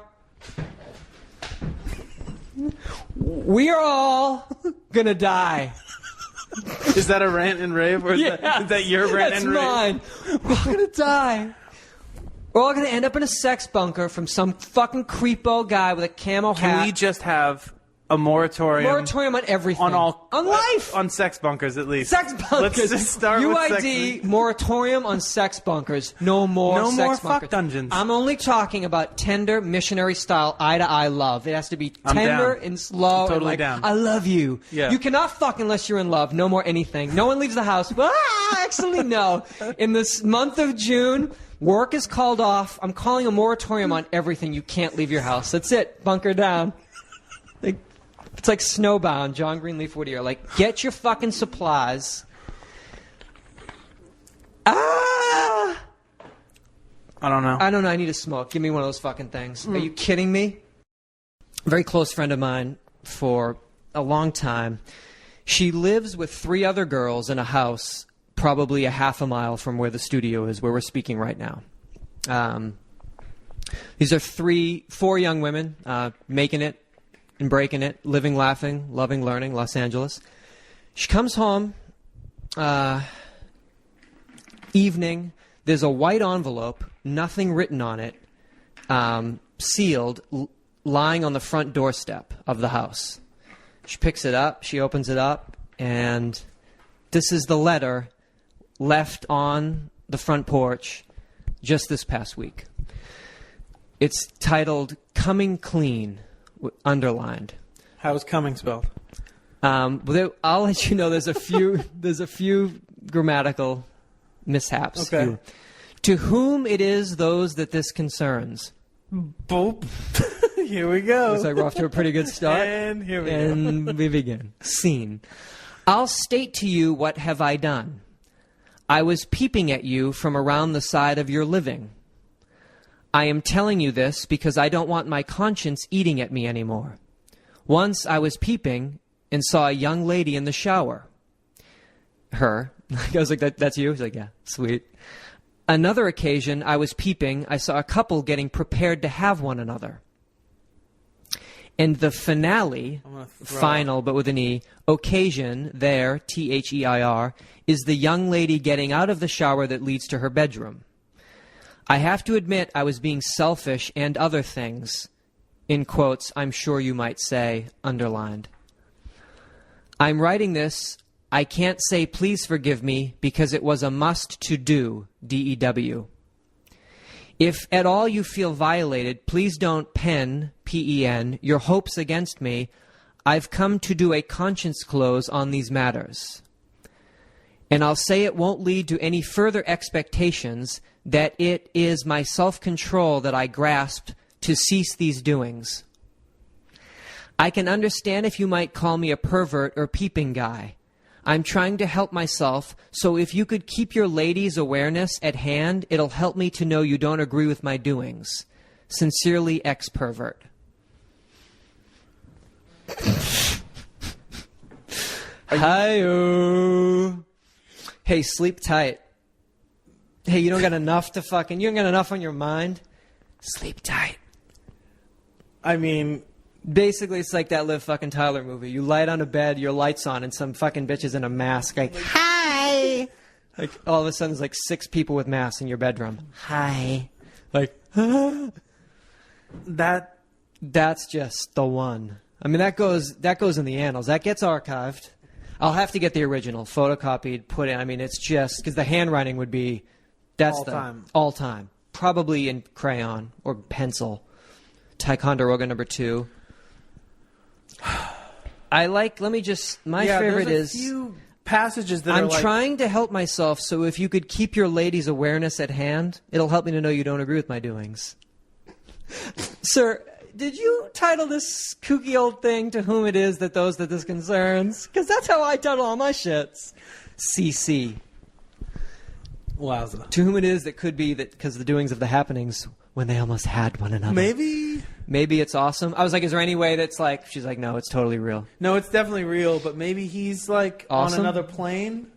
Speaker 2: We are all gonna die.
Speaker 1: Is that a rant and rave? Or is that your rant and rave?
Speaker 2: That's mine. We're all gonna die. We're all gonna end up in a sex bunker from some fucking creepo guy with a camo hat.
Speaker 1: Can we just have a moratorium?
Speaker 2: Moratorium on everything.
Speaker 1: On
Speaker 2: life.
Speaker 1: On sex bunkers, at least.
Speaker 2: Sex bunkers.
Speaker 1: Let's just start with sex.
Speaker 2: UYD, moratorium on sex bunkers. No more
Speaker 1: No
Speaker 2: sex
Speaker 1: more
Speaker 2: bunkers.
Speaker 1: fuck dungeons.
Speaker 2: I'm only talking about tender, missionary-style, eye-to-eye love. It has to be tender and slow.
Speaker 1: I'm totally
Speaker 2: and like,
Speaker 1: down.
Speaker 2: I love you.
Speaker 1: Yeah.
Speaker 2: You cannot fuck unless you're in love. No more anything. No one leaves the house. Actually, no. In this month of June, work is called off. I'm calling a moratorium on everything. You can't leave your house. That's it. Bunker down. It's like Snowbound, John Greenleaf Whittier. Like, get your fucking supplies.
Speaker 1: I don't know.
Speaker 2: I don't know. I need to smoke. Give me one of those fucking things. Are you kidding me? A very close friend of mine for a long time. She lives with 3 other girls in a house probably a half a mile from where the studio is, where we're speaking right now. These are 4 young women making it. and breaking it, living, laughing, loving, learning, Los Angeles. She comes home, evening. There's a white envelope, nothing written on it, sealed, lying on the front doorstep of the house. She picks it up, she opens it up, and this is the letter left on the front porch just this past week. It's titled "Coming Clean," underlined.
Speaker 1: How's coming spelled?
Speaker 2: I'll let you know. There's a few grammatical mishaps.
Speaker 1: Okay.
Speaker 2: To whom it is those that this concerns.
Speaker 1: Boop. Here we go.
Speaker 2: Looks like we're off to a pretty good start.
Speaker 1: And here we go.
Speaker 2: And we begin. Scene. I'll state to you what have I done. I was peeping at you from around the side of your living. I am telling you this because I don't want my conscience eating at me anymore. Once I was peeping and saw a young lady in the shower. Her. I was like, that's you? He's like, yeah, sweet. Another occasion, I was peeping. I saw a couple getting prepared to have one another. And the finale, final but with an E, occasion, there, Their, is the young lady getting out of the shower that leads to her bedroom. I have to admit I was being selfish and other things. In quotes, I'm sure you might say, underlined. I'm writing this. I can't say please forgive me because it was a must to do, DEW. If at all you feel violated, please don't pen, PEN, your hopes against me. I've come to do a conscience close on these matters. And I'll say it won't lead to any further expectations, that it is my self-control that I grasped to cease these doings. I can understand if you might call me a pervert or peeping guy. I'm trying to help myself, so if you could keep your lady's awareness at hand, it'll help me to know you don't agree with my doings. Sincerely, ex-pervert. Hi-oh. Hey, sleep tight. Hey, you don't got enough on your mind? Sleep tight.
Speaker 1: I mean,
Speaker 2: basically, it's like that Liv fucking Tyler movie. You lie down to bed, your light's on, and some fucking bitch is in a mask. Like, hi! Like, all of a sudden, there's like 6 people with masks in your bedroom. Hi. Like, that's just the one. I mean, that goes in the annals. That gets archived. I'll have to get the original, photocopied, put in. I mean, it's just, because the handwriting would be, all time. Probably in crayon or pencil. Ticonderoga number 2. Let me just, my favorite is,
Speaker 1: there's a few passages that
Speaker 2: I'm trying to help myself, so if you could keep your lady's awareness at hand, it'll help me to know you don't agree with my doings. Sir, did you title this kooky old thing to whom it is that those that this concerns? Because that's how I title all my shits. CC.
Speaker 1: Wowza.
Speaker 2: To whom it is that could be that because the doings of the happenings when they almost had one another. Maybe it's awesome. I was like, is there any way that's like... She's like, no, it's totally real.
Speaker 1: No, it's definitely real, but maybe he's like
Speaker 2: awesome?
Speaker 1: On another plane.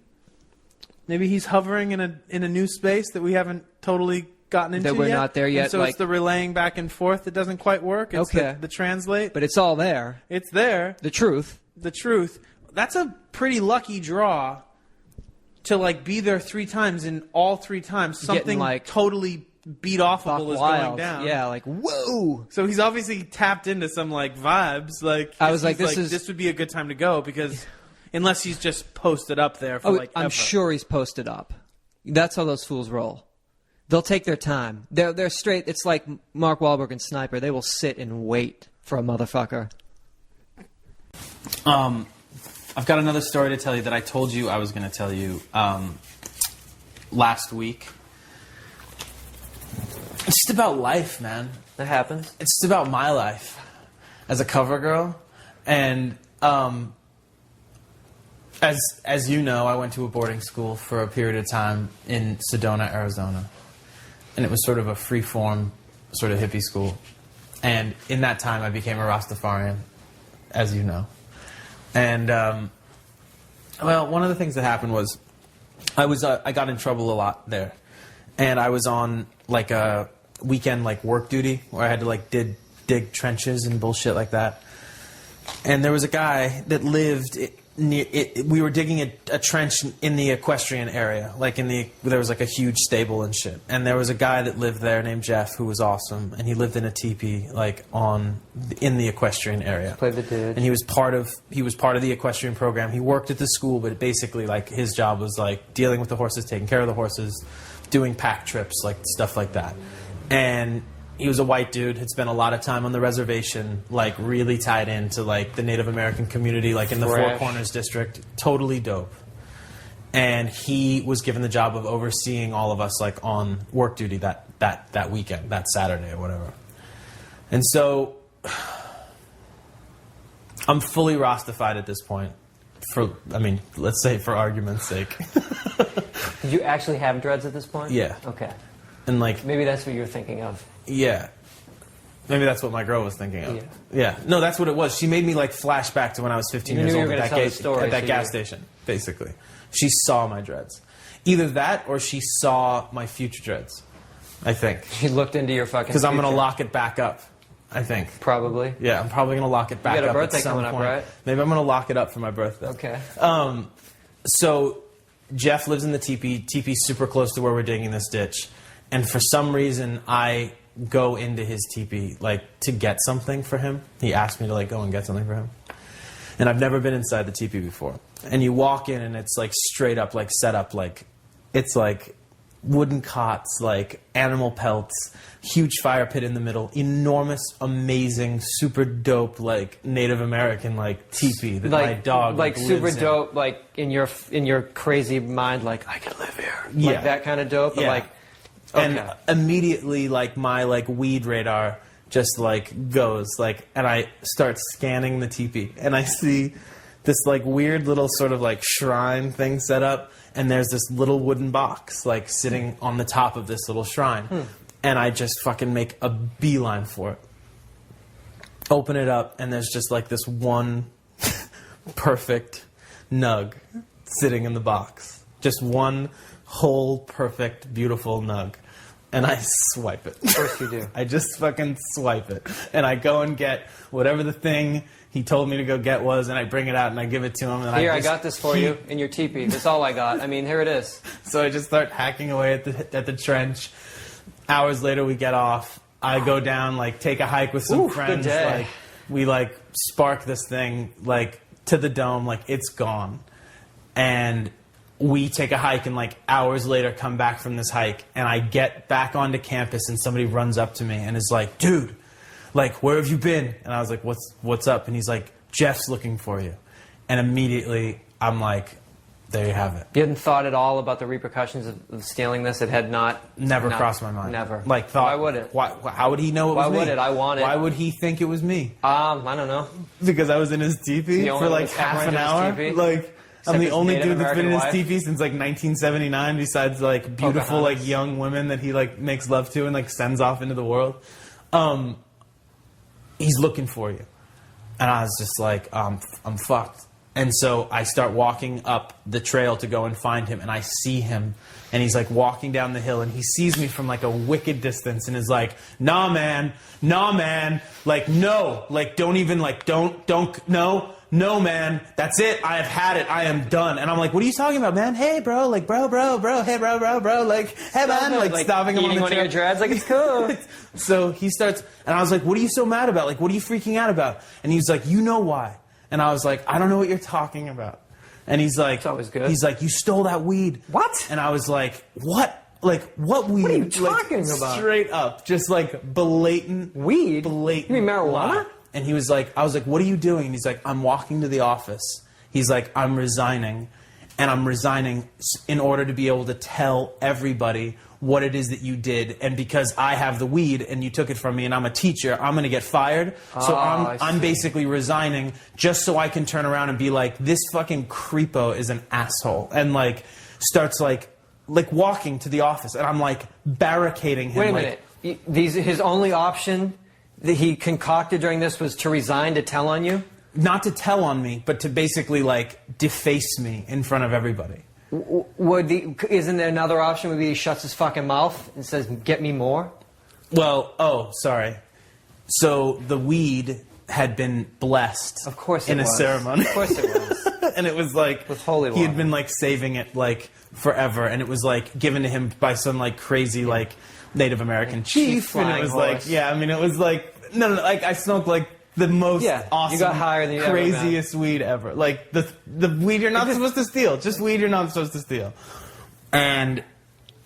Speaker 1: Maybe he's hovering in a new space that we haven't totally gotten into
Speaker 2: yet. That we're not there yet.
Speaker 1: And so it's the relaying back and forth that doesn't quite work. It's the translate.
Speaker 2: But it's all there.
Speaker 1: It's there.
Speaker 2: The truth.
Speaker 1: That's a pretty lucky draw to like be there 3 times, and all 3 times something like totally beat offable is going down.
Speaker 2: Yeah, like whoa.
Speaker 1: So he's obviously tapped into some like vibes. Like
Speaker 2: I was like, this
Speaker 1: would be a good time to go, because unless he's just posted up there for like
Speaker 2: I'm
Speaker 1: ever.
Speaker 2: sure he's posted up. That's how those fools roll. They'll take their time. They're straight. It's like Mark Wahlberg and Sniper. They will sit and wait for a motherfucker.
Speaker 5: I've got another story to tell you that I told you I was going to tell you last week. It's just about life, man.
Speaker 2: That happens.
Speaker 5: It's just about my life as a cover girl. And as you know, I went to a boarding school for a period of time in Sedona, Arizona. And it was sort of a free-form, sort of hippie school. And in that time, I became a Rastafarian, as you know. And, well, one of the things that happened was I got in trouble a lot there. And I was on, like, a weekend, like, work duty where I had to, like, dig trenches and bullshit like that. And there was a guy that lived near it. We were digging a trench in the equestrian area, there was like a huge stable and shit. And there was a guy that lived there named Jeff who was awesome, and he lived in a teepee in the equestrian area.
Speaker 2: Play the dude.
Speaker 5: And he was part of the equestrian program. He worked at the school, but basically like his job was like dealing with the horses, taking care of the horses, doing pack trips, like stuff like that. And he was a white dude, had spent a lot of time on the reservation, like really tied into like the Native American community, like in the Four Corners district. Totally dope. And he was given the job of overseeing all of us like on work duty that weekend, that Saturday or whatever. And so I'm fully Rastafied at this point. Let's say for argument's sake.
Speaker 2: Did you actually have dreads at this point?
Speaker 5: Yeah.
Speaker 2: Okay.
Speaker 5: And like
Speaker 2: maybe that's what you were thinking of.
Speaker 5: Yeah. Maybe that's what my girl was thinking of.
Speaker 2: Yeah.
Speaker 5: Yeah. No, that's what it was. She made me like flash back to when I was 15 years old at that gas station, basically. She saw my dreads. Either that or she saw my future dreads, I think.
Speaker 2: She looked into your fucking
Speaker 5: Because I'm going to lock it back up, I think.
Speaker 2: Probably.
Speaker 5: Yeah, I'm probably going to lock it back up.
Speaker 2: You got a birthday
Speaker 5: at some
Speaker 2: coming
Speaker 5: point.
Speaker 2: up, right?
Speaker 5: Maybe I'm going to lock it up for my birthday.
Speaker 2: Okay.
Speaker 5: So Jeff lives in the teepee. Teepee's super close to where we're digging this ditch. And for some reason, I go into his teepee, like, to get something for him. He asked me to, like, go and get something for him. And I've never been inside the teepee before. And you walk in, and it's, like, straight up, like, set up, like, it's, like, wooden cots, like, animal pelts, huge fire pit in the middle, enormous, amazing, super dope, like, Native American, like, teepee that my dog
Speaker 2: like super
Speaker 5: lives in.
Speaker 2: dope, like, in your crazy mind, like, I could live here.
Speaker 5: Yeah.
Speaker 2: Like, that kind of dope, but,
Speaker 5: Yeah.
Speaker 2: like... Okay.
Speaker 5: And immediately, like, my, like, weed radar just, like, goes, like, and I start scanning the teepee. And I see this, like, weird little sort of, like, shrine thing set up. And there's this little wooden box, like, sitting on the top of this little shrine. And I just fucking make a beeline for it. Open it up, and there's just, like, this one perfect nug sitting in the box. Just one whole, perfect, beautiful nug. And I swipe it.
Speaker 2: Of course you do.
Speaker 5: I just fucking swipe it. And I go and get whatever the thing he told me to go get was, and I bring it out and I give it to him. And
Speaker 2: Here, I got this for you in your teepee. That's all I got. I mean, here it is.
Speaker 5: So I just start hacking away at the trench. Hours later, we get off. I go down, like, take a hike with some friends.
Speaker 2: Good day.
Speaker 5: Like, we, like, spark this thing, like, to the dome. Like, it's gone. And we take a hike, and like hours later come back from this hike, and I get back onto campus, and somebody runs up to me and is like, dude, like, where have you been? And I was like, what's up? And he's like, Jeff's looking for you. And immediately I'm like, there you have it.
Speaker 2: You hadn't thought at all about the repercussions of stealing this? It had
Speaker 5: never crossed my mind.
Speaker 2: Never.
Speaker 5: Like, thought,
Speaker 2: why would it?
Speaker 5: How would he know it was me?
Speaker 2: Why would it? I want it.
Speaker 5: Why would he think it was me?
Speaker 2: I don't know.
Speaker 5: Because I was in his teepee for like half an hour. Like, I'm the only dude that's been in his teepee since like 1979, besides like beautiful like young women that he like makes love to and like sends off into the world. He's looking for you, and I was just like, I'm fucked. And so I start walking up the trail to go and find him, and I see him, and he's like walking down the hill, and he sees me from like a wicked distance, and is like, nah man, like no, like don't even like don't no man, that's it, I have had it, I am done. And I'm like, what are you talking about, man? Hey bro, like bro, hey bro, like hey man, like stopping him on the
Speaker 2: one of your dreads, like it's cool.
Speaker 5: So he starts, and I was like, what are you so mad about? Like, what are you freaking out about? And he's like, you know why? And I was like, I don't know what you're talking about. And he's like,
Speaker 2: it's always good.
Speaker 5: He's like, you stole that weed.
Speaker 2: What?
Speaker 5: And I was like, what? Like, what weed?
Speaker 2: What are you talking about?
Speaker 5: Straight up. Just like blatant.
Speaker 2: Weed?
Speaker 5: Blatant.
Speaker 2: You mean marijuana?
Speaker 5: Lie. And he was like, I was like, what are you doing? And he's like, I'm walking to the office. He's like, I'm resigning. And I'm resigning in order to be able to tell everybody what it is that you did. And because I have the weed and you took it from me and I'm a teacher, I'm going to get fired. So I'm basically resigning just so I can turn around and be like, this fucking creepo is an asshole. And like starts like walking to the office. And I'm like barricading him.
Speaker 2: Wait a minute. His only option that he concocted during this was to resign to tell on you?
Speaker 5: Not to tell on me, but to basically like deface me in front of everybody.
Speaker 2: Isn't there another option? Maybe he shuts his fucking mouth and says, get me more?
Speaker 5: Well, sorry. So the weed had been blessed.
Speaker 2: Of course it
Speaker 5: in a
Speaker 2: was.
Speaker 5: ceremony.
Speaker 2: Of course it was.
Speaker 5: And it was like
Speaker 2: With holy
Speaker 5: he had
Speaker 2: water.
Speaker 5: been like saving it like forever, and it was like given to him by some like crazy like Native American chief, and it
Speaker 2: flying
Speaker 5: was
Speaker 2: horse.
Speaker 5: like I mean it was like no like I smoked like the most awesome,
Speaker 2: you got higher than you ever
Speaker 5: craziest weed ever, like the weed you're not supposed to steal, just weed you're not supposed to steal. And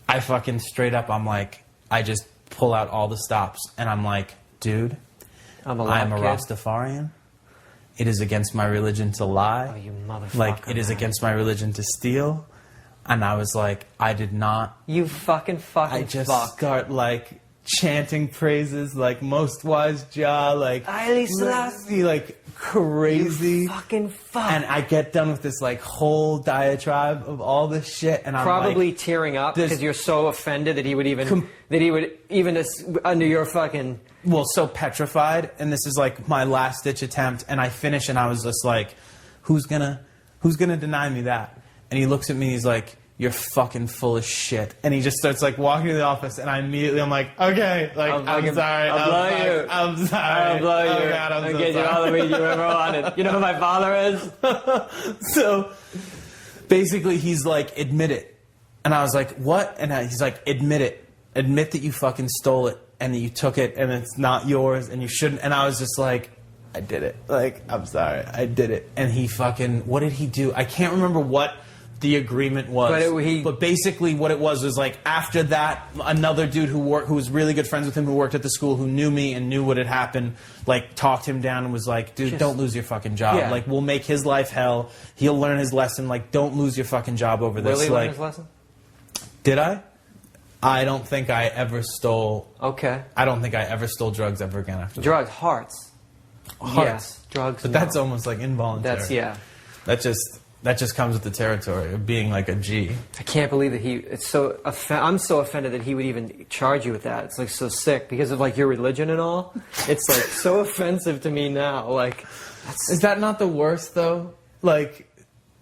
Speaker 5: I fucking straight up, I'm like, I just pull out all the stops, and I'm like, dude,
Speaker 2: I'm a
Speaker 5: I am a
Speaker 2: kid.
Speaker 5: Rastafarian. It is against my religion to lie.
Speaker 2: Oh, you motherfucker.
Speaker 5: Like, it is
Speaker 2: man.
Speaker 5: against my religion to steal. And I was like, I did not.
Speaker 2: You fucking
Speaker 5: I just start, like, chanting praises, like, most wise Jah, like,
Speaker 2: Haile Selassie.
Speaker 5: like, crazy.
Speaker 2: Fucking fuck.
Speaker 5: And I get done with this, like, whole diatribe of all this shit, and I'm
Speaker 2: Probably
Speaker 5: like,
Speaker 2: tearing up
Speaker 5: this-
Speaker 2: because you're so offended that he would even under your fucking.
Speaker 5: well, so petrified, and this is like my last ditch attempt, and I finish, and I was just like, who's gonna deny me that? And he looks at me, he's like, you're fucking full of shit, and he just starts like walking to the office, and I'm like, okay, like I'm sorry,
Speaker 2: I'll blow you.
Speaker 5: I'm sorry,
Speaker 2: I'll blow you.
Speaker 5: Oh God, I'm
Speaker 2: I'll
Speaker 5: so
Speaker 2: get you all the weed you ever wanted. You know who my father is?
Speaker 5: So basically, he's like, admit it, and I was like, what? And he's like, admit it, admit that you fucking stole it. And that you took it, and it's not yours, and you shouldn't. And I was just like, I did it. Like, I'm sorry, I did it. And he fucking, what did he do? I can't remember what the agreement was. But basically, what it was like after that, another dude who was really good friends with him, who worked at the school, who knew me and knew what had happened, like talked him down and was like, dude, don't lose your fucking job.
Speaker 2: Yeah.
Speaker 5: Like, we'll make his life hell. He'll learn his lesson. Like, don't lose your fucking job over this.
Speaker 2: Really
Speaker 5: like,
Speaker 2: learn his lesson?
Speaker 5: Did I? I don't think I ever stole.
Speaker 2: Okay.
Speaker 5: I don't think I ever stole drugs ever again after that.
Speaker 2: Drugs, hearts.
Speaker 5: Hearts.
Speaker 2: Yes, drugs.
Speaker 5: But
Speaker 2: no.
Speaker 5: that's almost like involuntary.
Speaker 2: That's yeah.
Speaker 5: That just comes with the territory of being like a G.
Speaker 2: I can't believe that it's so. I'm so offended that he would even charge you with that. It's like so sick because of like your religion and all. It's like so offensive to me now. Like,
Speaker 5: Is that not the worst though? Like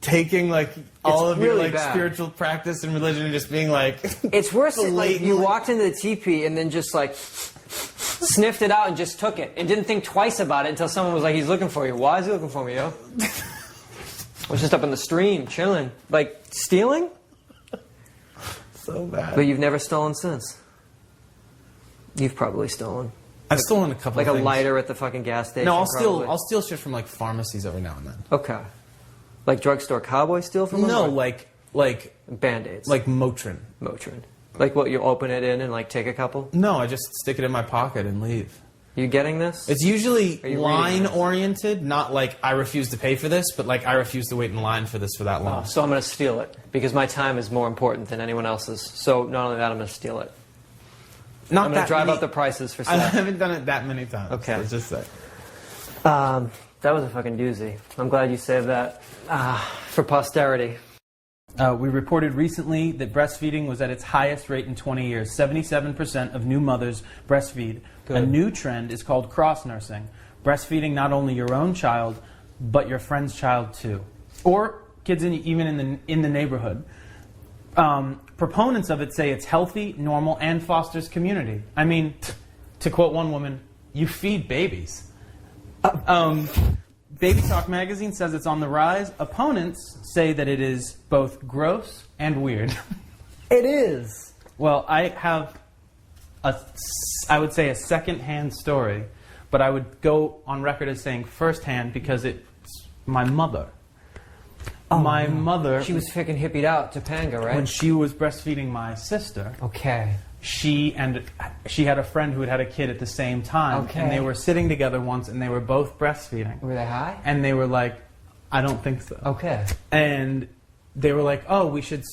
Speaker 5: taking like all of your
Speaker 2: really
Speaker 5: like
Speaker 2: bad.
Speaker 5: spiritual practice and religion and just being like
Speaker 2: it's worse than like you
Speaker 5: blatantly-
Speaker 2: walked into the teepee and then just like sniffed it out and just took it and didn't think twice about it until someone was like, "He's looking for you." Why is he looking for me, yo? I was just up in the stream chilling, like stealing.
Speaker 5: so bad.
Speaker 2: But you've never stolen since. You've probably stolen.
Speaker 5: I've stolen a couple
Speaker 2: Like
Speaker 5: of
Speaker 2: a
Speaker 5: things.
Speaker 2: lighter at the fucking gas station.
Speaker 5: No,
Speaker 2: probably.
Speaker 5: I'll steal shit from like pharmacies every now and then.
Speaker 2: Okay. Like drugstore cowboy steal from them?
Speaker 5: No,
Speaker 2: Or
Speaker 5: like
Speaker 2: Band-Aids.
Speaker 5: like Motrin.
Speaker 2: Motrin. Like what, you open it in and like take a couple?
Speaker 5: No, I just stick it in my pocket and leave.
Speaker 2: You getting this?
Speaker 5: It's usually
Speaker 2: Are you reading
Speaker 5: line
Speaker 2: this?
Speaker 5: oriented, not like I refuse to pay for this, but like I refuse to wait in line for this for that long.
Speaker 2: So I'm going to steal it because my time is more important than anyone else's. So not only that, I'm going to steal it.
Speaker 5: Not
Speaker 2: I'm going
Speaker 5: that
Speaker 2: to drive
Speaker 5: many-
Speaker 2: up the prices for
Speaker 5: I
Speaker 2: stuff.
Speaker 5: haven't done it that many times.
Speaker 2: Okay.
Speaker 5: Let's just say.
Speaker 2: That was a fucking doozy. I'm glad you saved that for posterity.
Speaker 1: We reported recently that breastfeeding was at its highest rate in 20 years. 77% of new mothers breastfeed.
Speaker 2: Good.
Speaker 1: A new trend is called cross-nursing. Breastfeeding not only your own child, but your friend's child too. Or kids even in the neighborhood. Proponents of it say it's healthy, normal, and fosters community. I mean, to quote one woman, you feed babies. Baby Talk magazine says it's on the rise. Opponents say that it is both gross and weird.
Speaker 2: It is.
Speaker 1: Well, I have I would say a second-hand story, but I would go on record as saying first-hand because it's my mother. My mother,
Speaker 2: She was freaking hippied out, Topanga, right?
Speaker 1: when she was breastfeeding my sister,
Speaker 2: Okay.
Speaker 1: she had a friend who had a kid at the same time,
Speaker 2: Okay.
Speaker 1: and they were sitting together once, and they were both breastfeeding.
Speaker 2: Were they high?
Speaker 1: And they were like, I don't think so.
Speaker 2: Okay.
Speaker 1: And they were like, oh, we should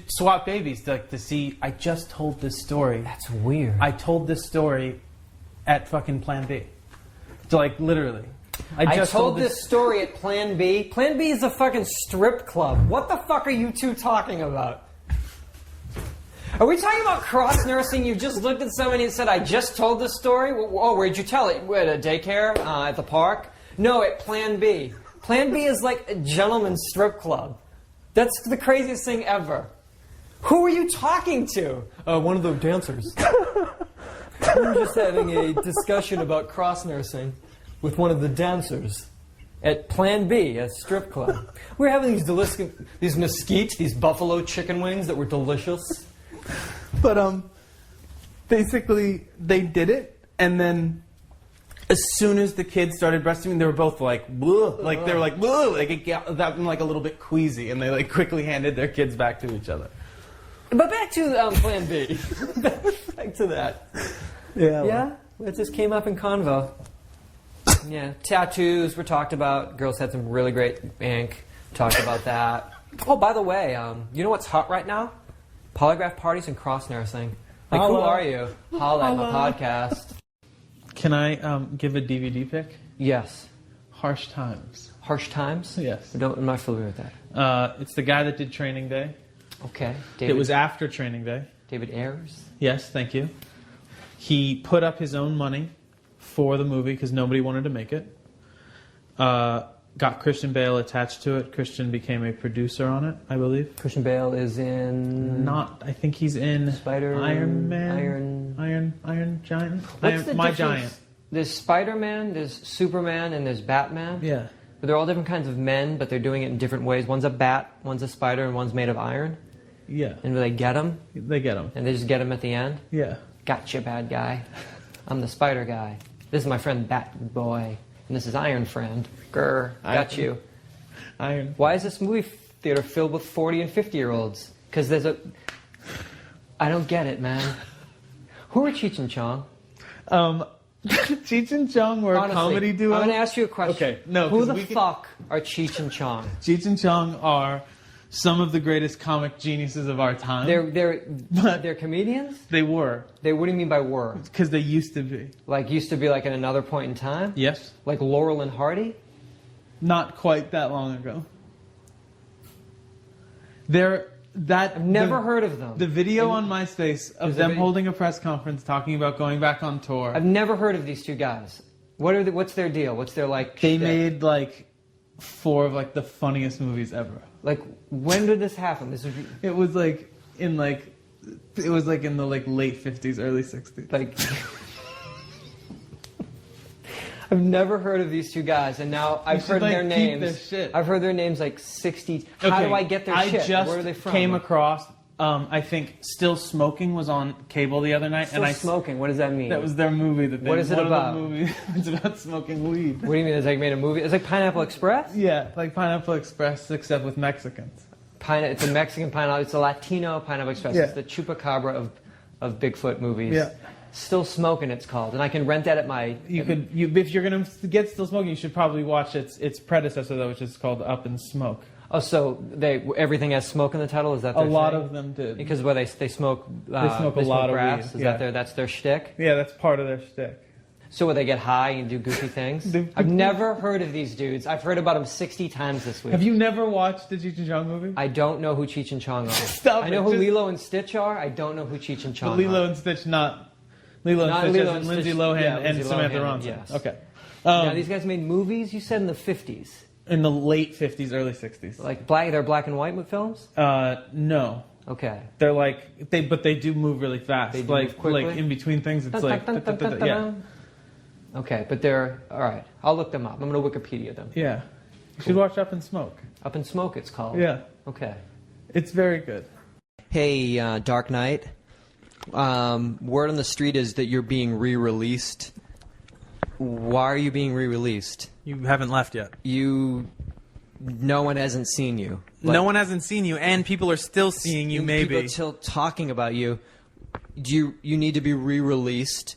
Speaker 1: swap babies to see. I just told this story.
Speaker 2: That's weird.
Speaker 1: I told this story at fucking Plan B. So like literally.
Speaker 2: I told this story at Plan B. Plan B is a fucking strip club. What the fuck are you two talking about? Are we talking about cross-nursing? You just looked at somebody and said, I just told this story? Oh, where'd you tell it? At a daycare? At the park? No, at Plan B. Plan B is like a gentleman's strip club. That's the craziest thing ever. Who are you talking to? One of the dancers. We were just having a discussion about cross-nursing.
Speaker 6: with one of the dancers at Plan B, a strip club. We were having these mesquite, these buffalo chicken wings that were delicious.
Speaker 3: But basically they did it, and then as soon as the kids started breastfeeding, they were both like, "Bleh," like they were like, "Bleh," like it got them like a little bit queasy, and they like quickly handed their kids back to each other.
Speaker 6: But back to Plan B. Back to that.
Speaker 3: Yeah.
Speaker 6: Yeah, it just came up in convo. Yeah, tattoos were talked about. Girls had some really great ink. Talked about that. Oh, by the way, you know what's hot right now? Polygraph parties and cross nursing. Like, who are you? Holla at my podcast.
Speaker 3: Can I give a DVD pick?
Speaker 6: Yes.
Speaker 3: Harsh Times.
Speaker 6: Harsh Times?
Speaker 3: Yes.
Speaker 6: I'm not familiar with that.
Speaker 3: It's the guy that did Training Day.
Speaker 6: Okay.
Speaker 3: It was after Training Day.
Speaker 6: David Ayers?
Speaker 3: Yes, thank you. He put up his own money for the movie because nobody wanted to make it. Got Christian Bale attached to it. Christian became a producer on it, I believe.
Speaker 6: Christian Bale is in...
Speaker 3: I think he's in Iron Man. Iron Giant? Giant.
Speaker 6: There's Spider-Man, there's Superman, and there's Batman.
Speaker 3: Yeah.
Speaker 6: But they're all different kinds of men, but they're doing it in different ways. One's a bat, one's a spider, and one's made of iron.
Speaker 3: Yeah.
Speaker 6: And they get him.
Speaker 3: They get him.
Speaker 6: And they just get him at the end.
Speaker 3: Yeah.
Speaker 6: Gotcha, bad guy. I'm the spider guy. This is my friend Bat Boy. And this is Iron Friend. Grr, got you.
Speaker 3: Iron.
Speaker 6: Why is this movie theater filled with 40 and 50-year-olds? Because there's a... I don't get it, man. Who are Cheech and Chong?
Speaker 3: Cheech and Chong were
Speaker 6: Honestly,
Speaker 3: a comedy duo.
Speaker 6: I'm going to ask you a question.
Speaker 3: Okay, no.
Speaker 6: Who the fuck are Cheech and Chong?
Speaker 3: Cheech and Chong are some of the greatest comic geniuses of our time.
Speaker 6: They're comedians?
Speaker 3: They were.
Speaker 6: What do you mean by were?
Speaker 3: Because they used to be.
Speaker 6: Like, used to be like at another point in time?
Speaker 3: Yes.
Speaker 6: Like Laurel and Hardy?
Speaker 3: Not quite that long ago.
Speaker 6: I've never heard of them.
Speaker 3: The video on MySpace of them holding a press conference talking about going back on tour.
Speaker 6: I've never heard of these two guys. What's their deal? What's their like?
Speaker 3: They
Speaker 6: shtick?
Speaker 3: made like 4 of like the funniest movies ever.
Speaker 6: Like, when did this happen?
Speaker 3: It was like in the late 50s, early 60s.
Speaker 6: Like, I've never heard of these two guys, and now I've heard their names.
Speaker 3: Their shit.
Speaker 6: I've heard their names like 60. How do I get their shit? Where are they from?
Speaker 3: I just came across. I think Still Smoking was on cable the other night.
Speaker 6: Still Smoking. What does that mean?
Speaker 3: That was their movie.
Speaker 6: What is it about?
Speaker 3: It's about smoking weed.
Speaker 6: What do you mean? It's like made a movie? It's like Pineapple Express?
Speaker 3: Yeah, like Pineapple Express, except with Mexicans.
Speaker 6: It's a Mexican Pineapple. It's a Latino Pineapple Express.
Speaker 3: Yeah.
Speaker 6: It's the Chupacabra of Bigfoot movies.
Speaker 3: Yeah.
Speaker 6: Still Smoking, it's called, and I can rent that at my.
Speaker 3: If you're gonna get Still Smoking, you should probably watch its predecessor though, which is called Up in Smoke.
Speaker 6: Oh, so everything has smoke in the title? Is that their
Speaker 3: A lot
Speaker 6: thing?
Speaker 3: of them did.
Speaker 6: Because they smoke.
Speaker 3: They smoke a lot of
Speaker 6: grass.
Speaker 3: weed.
Speaker 6: Is that's their shtick?
Speaker 3: Yeah, that's part of their shtick.
Speaker 6: So where they get high and do goofy things? I've never heard of these dudes. I've heard about them 60 times this week.
Speaker 3: Have you never watched the Cheech and Chong movie?
Speaker 6: I don't know who Cheech and Chong are.
Speaker 3: Stop
Speaker 6: I know
Speaker 3: it,
Speaker 6: who Lilo and Stitch are. I don't know who Cheech and Chong are.
Speaker 3: Lilo and Stitch, not Lilo and Stitch, as in Lindsay Lohan and Samantha Ronson.
Speaker 6: Yes.
Speaker 3: Okay.
Speaker 6: Now these guys made movies. You said in the 50s.
Speaker 3: In the late 50s, early 60s.
Speaker 6: Like they're black and white films.
Speaker 3: No.
Speaker 6: Okay.
Speaker 3: They're like but they do move really fast.
Speaker 6: They do move quickly?
Speaker 3: Like in between things, it's like yeah.
Speaker 6: Okay, but they're all right. I'll look them up. I'm going to Wikipedia them.
Speaker 3: Yeah. You should watch Up in Smoke.
Speaker 6: Up in Smoke, it's called.
Speaker 3: Yeah.
Speaker 6: Okay.
Speaker 3: It's very good.
Speaker 2: Hey, Dark Knight. Word on the street is that you're being re-released. Why are you being re-released?
Speaker 1: You haven't left yet.
Speaker 2: No one hasn't seen you.
Speaker 1: No one hasn't seen you, and people are still seeing you, maybe.
Speaker 2: People are still talking about you. You need to be re-released.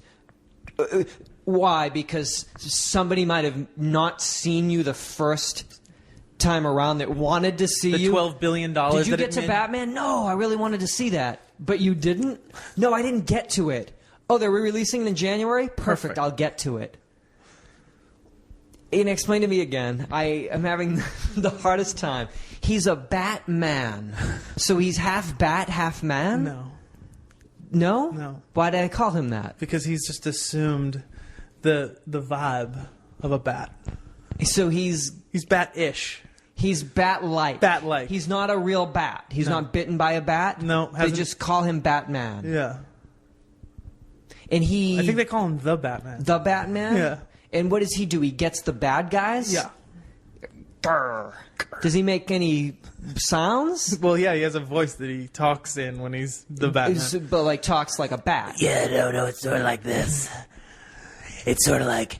Speaker 2: Why? Because somebody might have not seen you the first time around that wanted to see you.
Speaker 1: The $12 billion
Speaker 2: Did you
Speaker 1: that
Speaker 2: get
Speaker 1: it
Speaker 2: to
Speaker 1: made?
Speaker 2: Batman? No, I really wanted to see that. But you didn't? No, I didn't get to it. Oh, they're re-releasing it in January? Perfect. I'll get to it. And explain to me again. I am having the hardest time. He's a Batman. So he's half bat, half man?
Speaker 1: No.
Speaker 2: No?
Speaker 1: No.
Speaker 2: Why did I call him that?
Speaker 1: Because he's just assumed the vibe of a bat.
Speaker 2: So he's
Speaker 1: bat-ish.
Speaker 2: He's bat-like.
Speaker 1: Bat-like.
Speaker 2: He's not a real bat. He's not bitten by a bat.
Speaker 1: No.
Speaker 2: They just call him Batman.
Speaker 1: Yeah.
Speaker 2: And
Speaker 1: I think they call him the Batman.
Speaker 2: The Batman?
Speaker 1: Yeah.
Speaker 2: And what does he do? He gets the bad guys?
Speaker 1: Yeah.
Speaker 2: Grr. Does he make any sounds?
Speaker 3: Well, yeah, he has a voice that he talks in when he's the Batman.
Speaker 2: But like talks like a bat.
Speaker 7: Yeah, no, it's sort of like this. It's sort of like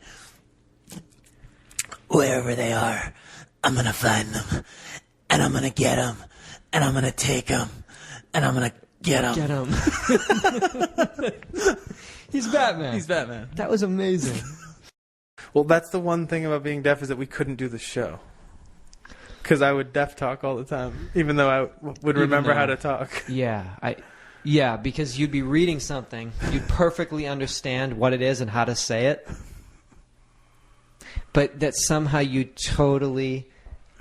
Speaker 7: wherever they are, I'm gonna find them, and I'm gonna get them, and I'm gonna take them, and I'm gonna get them.
Speaker 2: Get him. He's Batman.
Speaker 3: He's Batman.
Speaker 2: That was amazing.
Speaker 3: Well, that's the one thing about being deaf is that we couldn't do the show. Because I would deaf talk all the time, even though I would remember how to talk.
Speaker 2: Yeah, because you'd be reading something, you'd perfectly understand what it is and how to say it, but that somehow you'd totally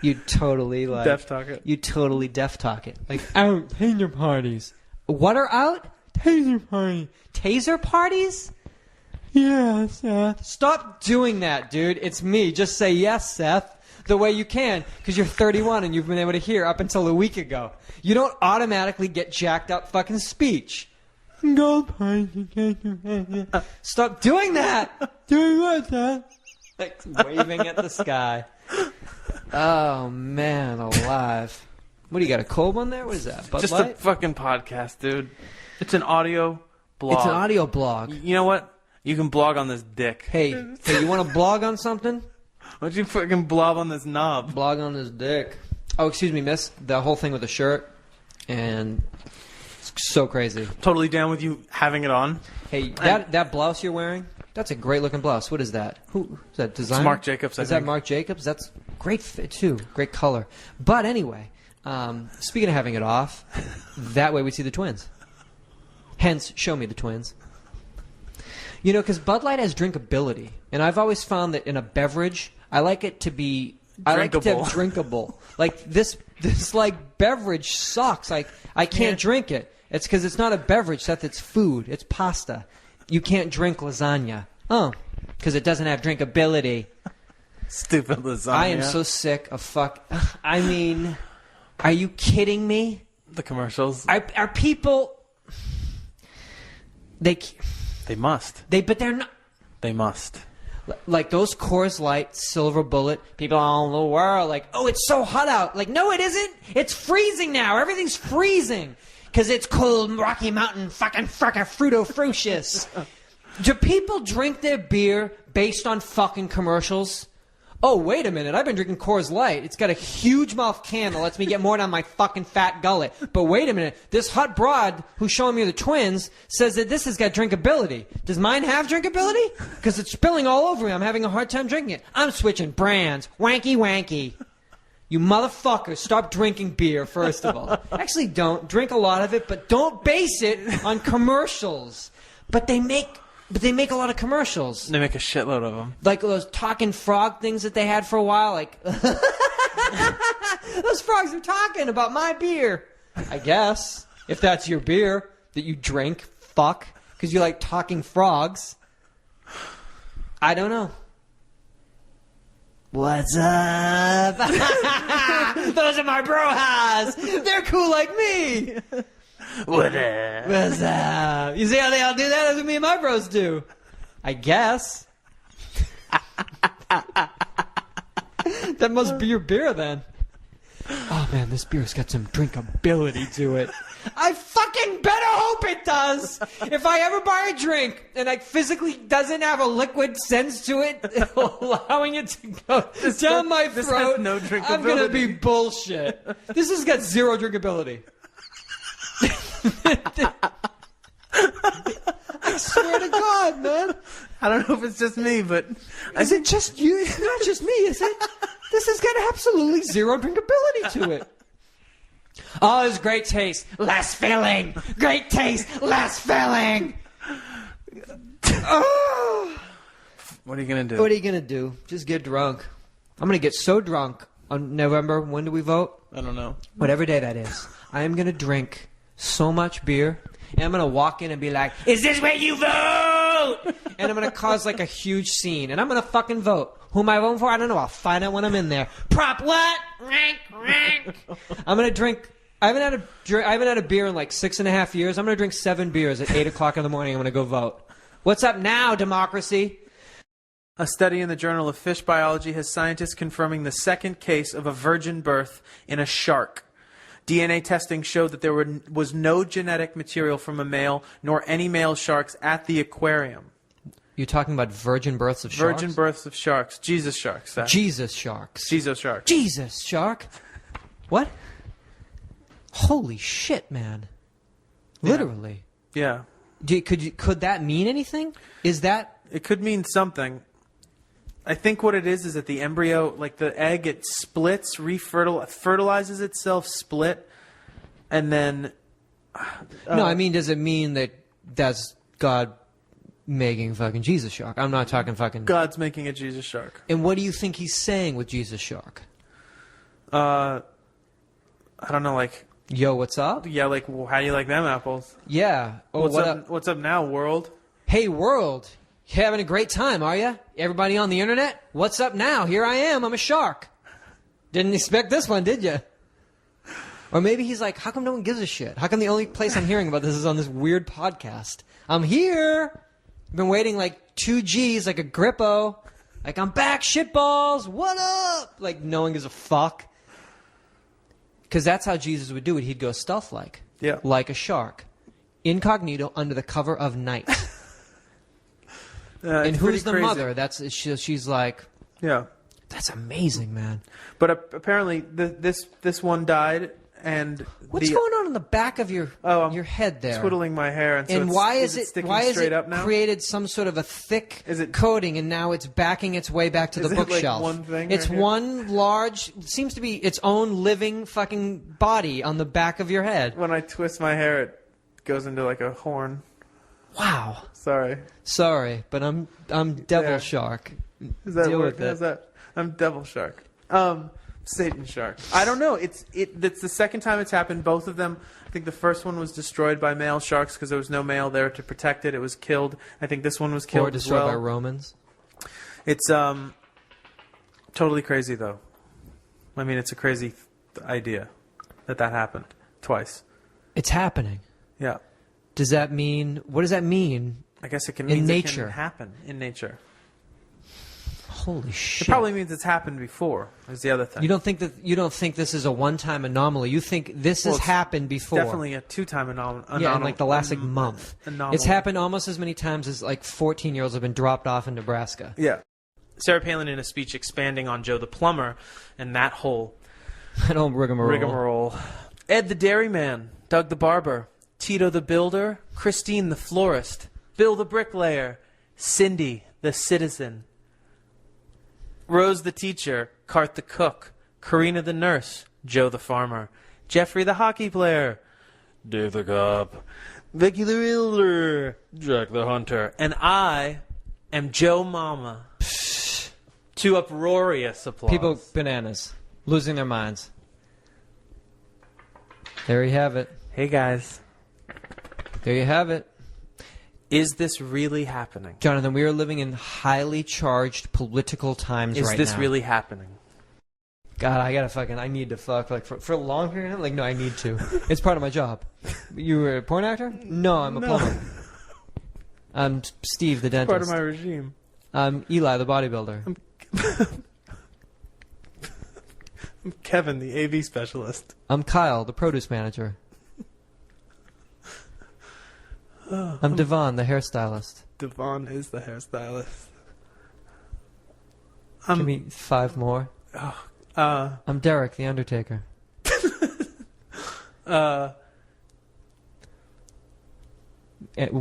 Speaker 2: like
Speaker 3: Deaf talk it.
Speaker 2: You'd totally deaf talk it. Like out taser parties. What are out? Taser party. Taser parties? Yeah, Seth. Stop doing that, dude. It's me. Just say yes, Seth. The way you can, because you're 31 and you've been able to hear up until a week ago. You don't automatically get jacked up fucking speech. Stop doing that! Doing what, Dad? Like waving at the sky. Oh, man, alive. What do you got, a cold one there? What is that, Bud
Speaker 3: Just
Speaker 2: Light?
Speaker 3: a fucking podcast, dude. It's an audio blog.
Speaker 2: It's an audio blog.
Speaker 3: You know what? You can blog on this dick.
Speaker 2: Hey, you want to blog on something?
Speaker 3: Why don't you fucking blob on this knob?
Speaker 2: Blog on this dick. Oh, excuse me, miss. The whole thing with the shirt. And it's so crazy.
Speaker 3: Totally down with you having it on.
Speaker 2: Hey, that blouse you're wearing, that's a great looking blouse. What is that? Who is that, designer?
Speaker 3: It's Marc Jacobs, I
Speaker 2: Is
Speaker 3: think.
Speaker 2: that Marc Jacobs? That's great fit, too. Great color. But anyway, speaking of having it off, that way we see the twins. Hence, show me the twins. You know, because Bud Light has drinkability. And I've always found that in a beverage, I like it to be... I like it to have drinkable. Like, this like, beverage sucks. Like, I can't drink it. It's because it's not a beverage, Seth. It's food. It's pasta. You can't drink lasagna. Oh, because it doesn't have drinkability.
Speaker 3: Stupid lasagna.
Speaker 2: I am so sick of fuck... I mean, are you kidding me?
Speaker 3: The commercials.
Speaker 2: Are people... They
Speaker 3: must.
Speaker 2: but they're not...
Speaker 3: They must.
Speaker 2: Like those Coors Light, Silver Bullet, people all over the world, like, oh, it's so hot out. Like, no, it isn't. It's freezing now. Everything's freezing. Because it's cold Rocky Mountain fucking Fruto-Frucious. Do people drink their beer based on fucking commercials? Oh, wait a minute. I've been drinking Coors Light. It's got a huge mouth can that lets me get more down my fucking fat gullet. But wait a minute. This hot broad who's showing me the twins says that this has got drinkability. Does mine have drinkability? Because it's spilling all over me. I'm having a hard time drinking it. I'm switching brands. Wanky wanky. You motherfuckers, stop drinking beer, first of all. Actually, don't. Drink a lot of it, but don't base it on commercials. But they make a lot of commercials.
Speaker 3: They make a shitload of them.
Speaker 2: Like those talking frog things that they had for a while. Like, those frogs are talking about my beer. I guess. If that's your beer that you drink, fuck. Because you like talking frogs. I don't know. What's up? Those are my bro-has. They're cool like me.
Speaker 7: What up?
Speaker 2: What's up? You see how they all do that? That's what me and my bros do. I guess. That must be your beer then. Oh man, this beer's got some drinkability to it. I fucking better hope it does. If I ever buy a drink and it physically doesn't have a liquid sense to it, allowing it to go down my throat,
Speaker 3: This has no drinkability.
Speaker 2: I'm gonna be bullshit. This has got zero drinkability. I swear to God, man.
Speaker 3: I don't know if it's just me, but
Speaker 2: Is it just you? It's not just me, is it? This has got absolutely zero drinkability to it. Oh, it's great taste, less filling. Great taste, less filling. Oh.
Speaker 3: what are you gonna do?
Speaker 2: What are you gonna do? Just get drunk. I'm gonna get so drunk on November. When do we vote?
Speaker 3: I don't know.
Speaker 2: Whatever day that is. I am gonna drink so much beer, and I'm gonna walk in and be like, "Is this where you vote?" And I'm gonna cause like a huge scene, and I'm gonna fucking vote. Who am I voting for? I don't know. I'll find out when I'm in there. Prop what? Rank, rank. I'm gonna drink. I haven't had a beer in like 6.5 years. I'm gonna drink 7 beers at 8 o'clock in the morning. I'm gonna go vote. What's up now, democracy?
Speaker 1: A study in the Journal of Fish Biology has scientists confirming the second case of a virgin birth in a shark. DNA testing showed that there was no genetic material from a male nor any male sharks at the aquarium.
Speaker 2: You're talking about virgin births of sharks?
Speaker 1: Virgin births of sharks. Jesus sharks.
Speaker 2: Jesus sharks.
Speaker 1: Jesus sharks.
Speaker 2: Jesus shark. What? Holy shit, man. Literally.
Speaker 1: Yeah.
Speaker 2: Could that mean anything? Is that...
Speaker 1: It could mean something. I think what it is that the embryo, like the egg, it splits, fertilizes itself, split, and then...
Speaker 2: no, I mean, does it mean that that's God making fucking Jesus shark? I'm not talking fucking...
Speaker 1: God's making a Jesus shark.
Speaker 2: And what do you think he's saying with Jesus shark?
Speaker 1: I don't know, like...
Speaker 2: Yo, what's up?
Speaker 1: Yeah, like, well, how do you like them apples?
Speaker 2: Yeah. Oh,
Speaker 1: What's up now, world?
Speaker 2: Hey, world. You having a great time, are you? Everybody on the internet? What's up now? Here I am. I'm a shark. Didn't expect this one, did you? Or maybe he's like, how come no one gives a shit? How come the only place I'm hearing about this is on this weird podcast? I'm here. I've been waiting like 2 Gs, like a grippo. Like, I'm back, shitballs. What up? Like, no one gives a fuck. Because that's how Jesus would do it. He'd go stealth-like.
Speaker 1: Yeah.
Speaker 2: Like a shark. Incognito under the cover of night. And who's the
Speaker 1: crazy.
Speaker 2: mother? She's like...
Speaker 1: Yeah.
Speaker 2: That's amazing, man.
Speaker 1: But apparently this one died, and...
Speaker 2: What's going on in the back of your head there?
Speaker 1: Twiddling my hair. And, so
Speaker 2: and why is it
Speaker 1: sticking
Speaker 2: why is
Speaker 1: straight
Speaker 2: it
Speaker 1: up now?
Speaker 2: created some sort of a thick coating, and now it's backing its way back to the bookshelf?
Speaker 1: Like one thing
Speaker 2: it's
Speaker 1: right here?
Speaker 2: one large, seems to be its own living fucking body on the back of your head.
Speaker 1: When I twist my hair, it goes into like a horn.
Speaker 2: Wow.
Speaker 1: Sorry,
Speaker 2: but I'm devil
Speaker 1: There.
Speaker 2: shark.
Speaker 1: Does that
Speaker 2: Deal
Speaker 1: work?
Speaker 2: with it.
Speaker 1: How's that? I'm devil shark. Satan shark. I don't know. It's the second time it's happened. Both of them. I think the first one was destroyed by male sharks because there was no male there to protect it. It was killed. I think this one was killed
Speaker 2: Or destroyed
Speaker 1: as well.
Speaker 2: by Romans.
Speaker 1: It's totally crazy though. I mean, it's a crazy idea that happened twice.
Speaker 2: It's happening.
Speaker 1: Yeah.
Speaker 2: Does that mean? What does that mean?
Speaker 1: I guess it can
Speaker 2: In
Speaker 1: mean
Speaker 2: nature.
Speaker 1: It can happen in nature.
Speaker 2: Holy shit!
Speaker 1: It probably means it's happened before. Is the other thing.
Speaker 2: You don't think this is a one-time anomaly? You think this has
Speaker 1: it's
Speaker 2: happened before?
Speaker 1: Definitely a two-time anomaly.
Speaker 2: Yeah, in like the last month.
Speaker 1: Anomaly.
Speaker 2: It's happened almost as many times as like 14-year-olds have been dropped off in Nebraska.
Speaker 1: Yeah. Sarah Palin in a speech expanding on Joe the Plumber and that whole
Speaker 2: That whole rigmarole.
Speaker 1: Ed the Dairyman, Doug the Barber, Tito the Builder, Christine the Florist, Bill the Bricklayer, Cindy the Citizen, Rose the Teacher, Cart the Cook, Karina the Nurse, Joe the Farmer, Jeffrey the Hockey Player, Dave the Cop, Vicky the Realtor, Jack the Hunter, and I am Joe Mama. To uproarious applause.
Speaker 2: People bananas, losing their minds. There you have it.
Speaker 1: Hey guys.
Speaker 2: There you have it.
Speaker 1: Is this really happening?
Speaker 2: Jonathan, we are living in highly charged political times right now.
Speaker 1: Is this really happening?
Speaker 2: God, I need to fuck, like, for a long period, like, no, I need to. It's part of my job. You were a porn actor? No, I'm a plumber. I'm Steve, the dentist.
Speaker 1: Part of my regime.
Speaker 2: I'm Eli, the bodybuilder.
Speaker 1: I'm Kevin, the AV specialist.
Speaker 2: I'm Kyle, the produce manager. I'm Devon, the hairstylist.
Speaker 1: Devon is the hairstylist.
Speaker 2: Give me 5 more. I'm Derek, the Undertaker.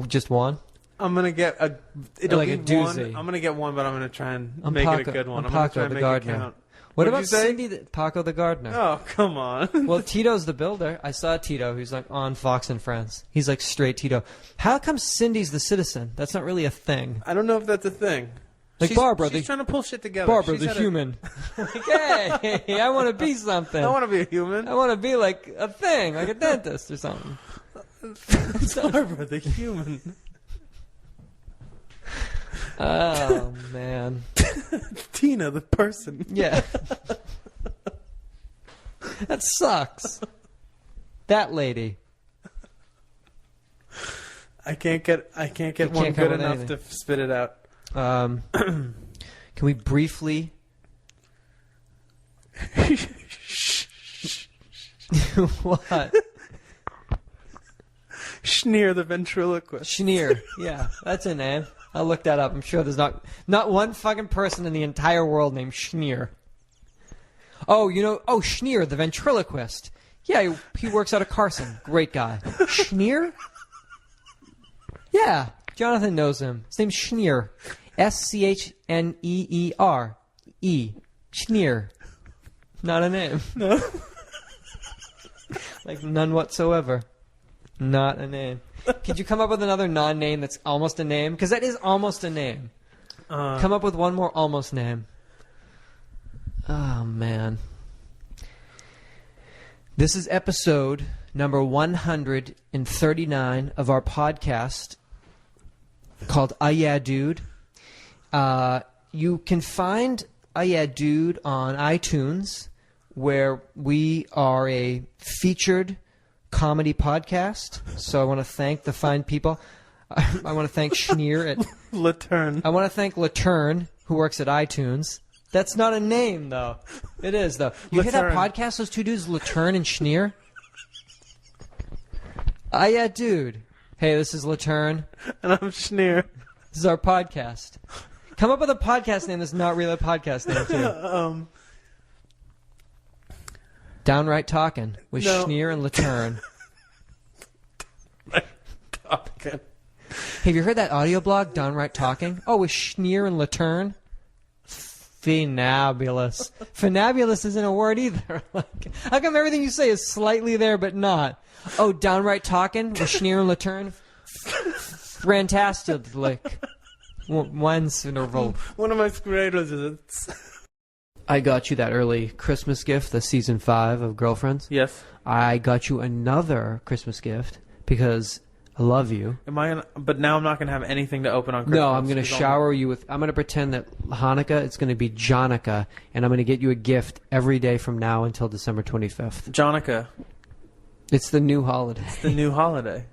Speaker 2: Just one?
Speaker 1: I'm gonna get a. It'll
Speaker 2: like
Speaker 1: be
Speaker 2: a doozy.
Speaker 1: one. I'm gonna get one, but I'm gonna try and
Speaker 2: I'm
Speaker 1: make
Speaker 2: Paco,
Speaker 1: it a good one.
Speaker 2: I'm
Speaker 1: gonna
Speaker 2: Paco
Speaker 1: try and
Speaker 2: the
Speaker 1: make
Speaker 2: gardener.
Speaker 1: it count.
Speaker 2: What
Speaker 1: What'd
Speaker 2: about
Speaker 1: you say?
Speaker 2: Cindy, Paco the gardener?
Speaker 1: Oh, come on.
Speaker 2: Well, Tito's the builder. I saw Tito, who's like on Fox and Friends. He's like straight Tito. How come Cindy's the citizen? That's not really a thing.
Speaker 1: I don't know if that's a thing.
Speaker 2: Like Barbara,
Speaker 1: she's trying to pull shit together.
Speaker 2: Barbara,
Speaker 1: She's
Speaker 2: the
Speaker 1: had
Speaker 2: human. Like, hey, I want to be something.
Speaker 1: I want to be a human.
Speaker 2: I want to be like a thing, like a dentist or something.
Speaker 1: Barbara, the human.
Speaker 2: Oh, man.
Speaker 1: Tina, the person.
Speaker 2: Yeah. That sucks. That lady.
Speaker 1: I can't get one
Speaker 2: come
Speaker 1: good
Speaker 2: with
Speaker 1: enough
Speaker 2: anything.
Speaker 1: to spit it out.
Speaker 2: Can we briefly... What?
Speaker 1: Schneer the ventriloquist.
Speaker 2: Schneer. Yeah, that's a name. I'll look that up. I'm sure there's not one fucking person in the entire world named Schneer. Oh, Schneer, the ventriloquist. Yeah, he works out of Carson. Great guy. Schneer? Yeah, Jonathan knows him. His name's Schneer. Schneer. Schneer. Not a name.
Speaker 1: No.
Speaker 2: Like, none whatsoever. Not a name. Could you come up with another non-name that's almost a name? Because that is almost a name. Come up with one more almost name. Oh, man. This is episode number 139 of our podcast called Uhh Yeah Dude. You can find Uhh Yeah Dude on iTunes, where we are a featured comedy podcast. So I want to thank the fine people. I want to thank Schneer at
Speaker 1: Laterne.
Speaker 2: I want to thank Laterne, who works at iTunes. That's not a name, though. It is, though. You hear that podcast, those two dudes, Laterne and Schneer? Uhh Yeah Dude. Hey, this is Laterne.
Speaker 1: And I'm Schneer.
Speaker 2: This is our podcast. Come up with a podcast name that's not really a podcast name, too. Downright Talking with Schneer and Laterne.
Speaker 1: Talking.
Speaker 2: Have you heard that audio blog, Downright Talking? Oh, with Schneer and Laterne? Fanabulous. Fanabulous isn't a word either. Like, how come everything you say is slightly there but not? Oh, Downright Talking with Schneer and Laterne? Fantastic. Once in a row.
Speaker 1: One of my creators is
Speaker 2: I got you that early Christmas gift, the season 5 of Girlfriends.
Speaker 1: Yes.
Speaker 2: I got you another Christmas gift because I love you.
Speaker 1: But now I'm not going to have anything to open on Christmas.
Speaker 2: No, I'm going to shower you with... I'm going to pretend that Hanukkah, it's going to be Johnukah, and I'm going to get you a gift every day from now until December 25th.
Speaker 1: Johnukah.
Speaker 2: It's the new holiday.
Speaker 1: It's the new holiday.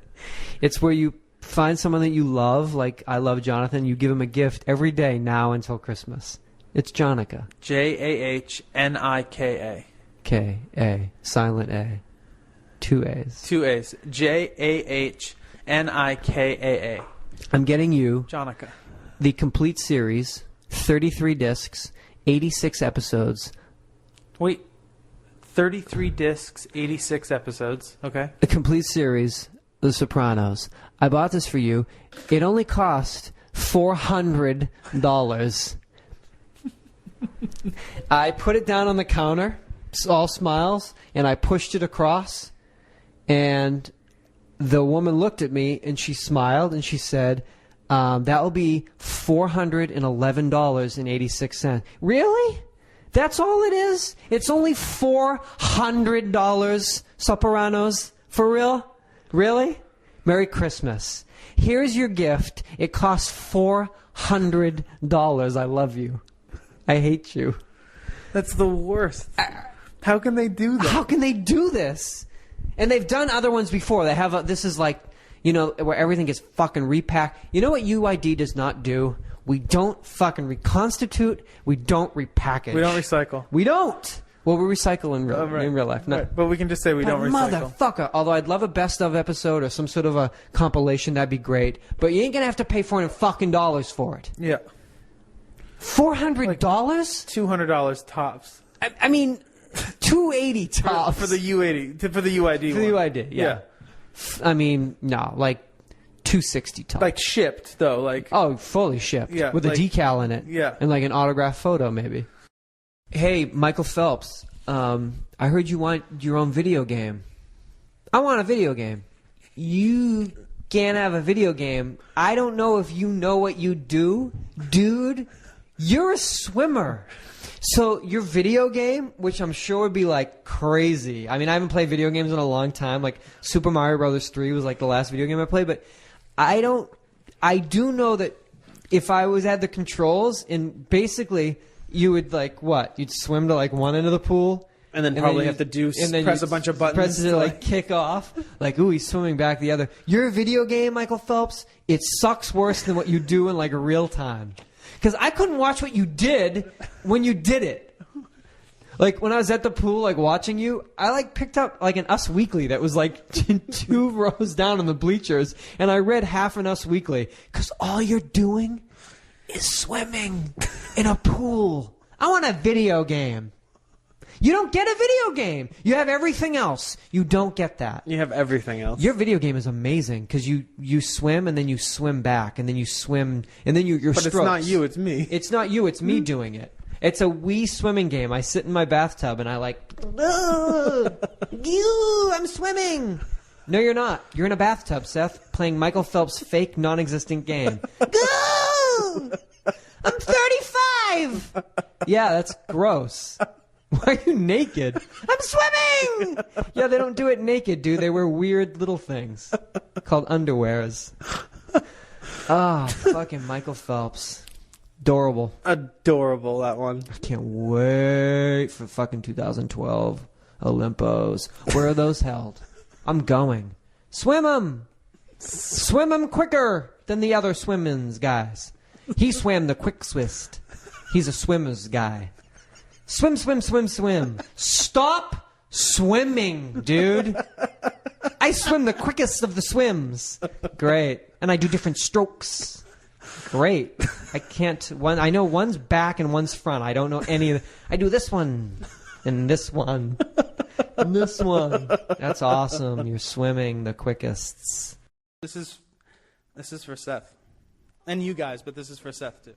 Speaker 2: It's where you find someone that you love, like I love Jonathan, you give him a gift every day now until Christmas. It's Johnukah.
Speaker 1: Jahnika.
Speaker 2: K-A. Silent A. 2 A's.
Speaker 1: 2 A's. Jahnika.
Speaker 2: I'm getting you
Speaker 1: Johnukah.
Speaker 2: the complete series, 33 discs, 86 episodes.
Speaker 1: Wait. 33 discs, 86 episodes. Okay.
Speaker 2: The complete series, The Sopranos. I bought this for you. It only cost $400. I put it down on the counter, all smiles, and I pushed it across. And the woman looked at me, and she smiled, and she said, that will be $411.86. Really? That's all it is? It's only $400, Sopranos? For real? Really? Merry Christmas. Here's your gift. It costs $400. I love you. I hate you.
Speaker 1: That's the worst. How can they do that?
Speaker 2: How can they do this? And they've done other ones before. They have this is like, where everything gets fucking repacked. You know what UYD does not do? We don't fucking reconstitute. We don't repackage.
Speaker 1: We don't recycle.
Speaker 2: We don't. Well, we recycle in real life. No.
Speaker 1: Right. But we can just say we don't recycle.
Speaker 2: Motherfucker. Although I'd love a best of episode or some sort of a compilation. That'd be great. But you ain't going to have to pay $400 for it.
Speaker 1: Yeah.
Speaker 2: $400?
Speaker 1: $200 tops.
Speaker 2: I mean, $280 tops.
Speaker 1: For the UYD. For the UYD
Speaker 2: For the UYD, yeah. I mean, no, like $260 tops.
Speaker 1: Like shipped, though.
Speaker 2: Oh, fully shipped.
Speaker 1: Yeah.
Speaker 2: With a decal in it.
Speaker 1: Yeah.
Speaker 2: And like an autographed photo, maybe. Hey, Michael Phelps, I heard you want your own video game. I want a video game. You can't have a video game. I don't know if you know what you do. Dude, you're a swimmer. So your video game, which I'm sure would be like crazy. I mean, I haven't played video games in a long time. Like Super Mario Brothers 3 was like the last video game I played. But I do know that if I had the controls and basically... You would you'd swim to like one end of the pool.
Speaker 1: And then probably have to press a bunch of buttons.
Speaker 2: Press it to kick off. Like, ooh, he's swimming back the other. Your video game, Michael Phelps, it sucks worse than what you do in real time. Because I couldn't watch what you did when you did it. Like, when I was at the pool, like, watching you, I, like, picked up, like, an Us Weekly that was, like, 2 rows down in the bleachers, and I read half an Us Weekly. Because all you're doing is swimming in a pool. I want a video game. You don't get a video game. You have everything else. You don't get that.
Speaker 3: You have everything else.
Speaker 2: Your video game is amazing because you swim and then you swim back and then you swim and then your
Speaker 3: But
Speaker 2: strokes.
Speaker 3: it's not you, it's me.
Speaker 2: It's not you. It's me doing it. It's a Wii swimming game. I sit in my bathtub and I like, I'm swimming. No, you're not. You're in a bathtub, Seth, playing Michael Phelps' fake, non-existent game. Go! I'm 35. Yeah, that's gross. Why are you naked? I'm swimming! Yeah, they don't do it naked, dude. They wear weird little things called underwears. Fucking Michael Phelps. Adorable.
Speaker 3: Adorable, that one.
Speaker 2: I can't wait for fucking 2012 Olympos. Where are those held? I'm going. Swim 'em! Swim 'em quicker than the other swimmins guys. He swam the quick swist. He's a swimmers guy. Swim, swim, swim, swim. Stop swimming, dude. I swim the quickest of the swims. Great. And I do different strokes. Great. I can't. I know one's back and one's front. I don't know any of the, I do this one and this one and this one. That's awesome. You're swimming the quickest.
Speaker 1: This is for Seth. And you guys, but this is for Seth too.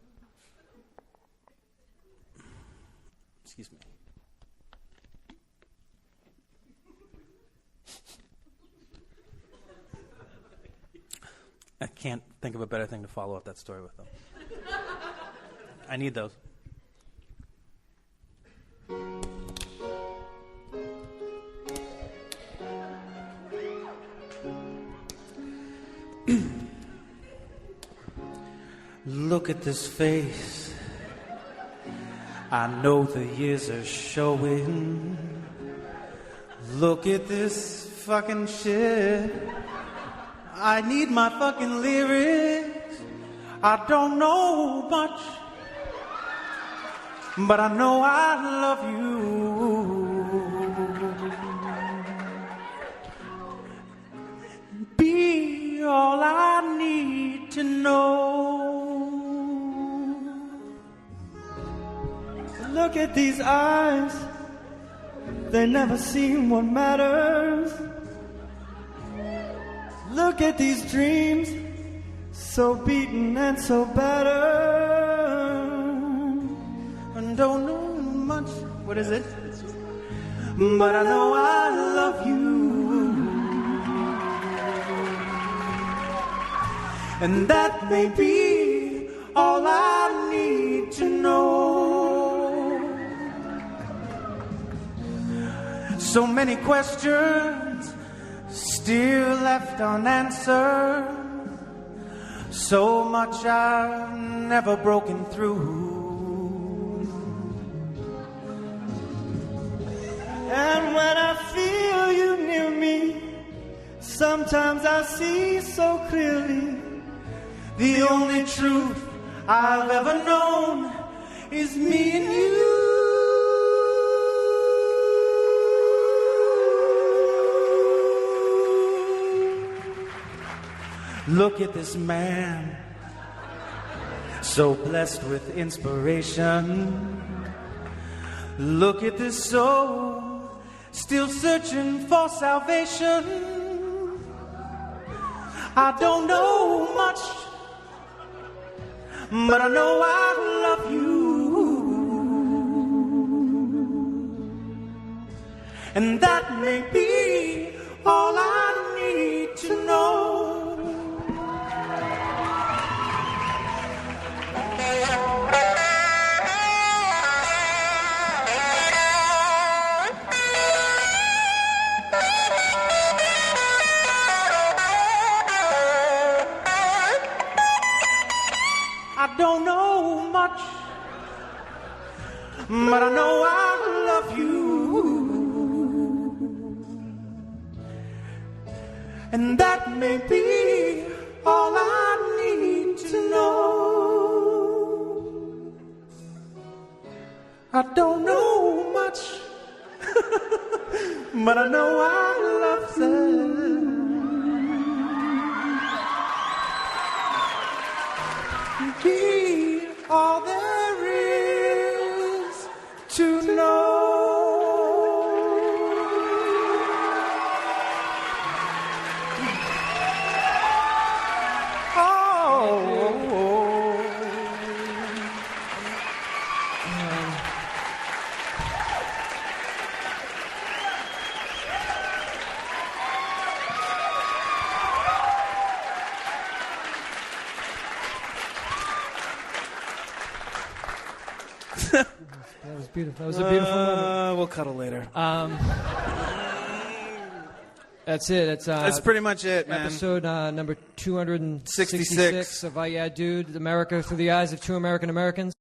Speaker 1: Excuse me. I can't think of a better thing to follow up that story with, though. I need those. Look at this face. I know the years are showing. Look at this fucking shit. I need my fucking lyrics. I don't know much, but I know I love you. Be all I need to know. Look at these eyes. They never seem what matters. Look at these dreams, so beaten and so battered. And don't know much, what is it? But I know I love you. And that may be all I need to know. So many questions still left unanswered. So much I've never broken through. And when I feel you near me, sometimes I see so clearly. The only truth I've ever known is me and you. Look at this man, so blessed with inspiration. Look at this soul, still searching for salvation. I don't know much, but I know I love you. And that may be all I need to know. I don't know much, but I know I love you. And that may be all I need to know. I don't know much, but I know I love them. Be all there is to know.
Speaker 6: That was beautiful. That was a beautiful moment.
Speaker 1: We'll cuddle later.
Speaker 6: That's it.
Speaker 1: That's pretty much it, man.
Speaker 6: Episode number 266 of Uhh Yeah Dude, America through the eyes of two American Americans.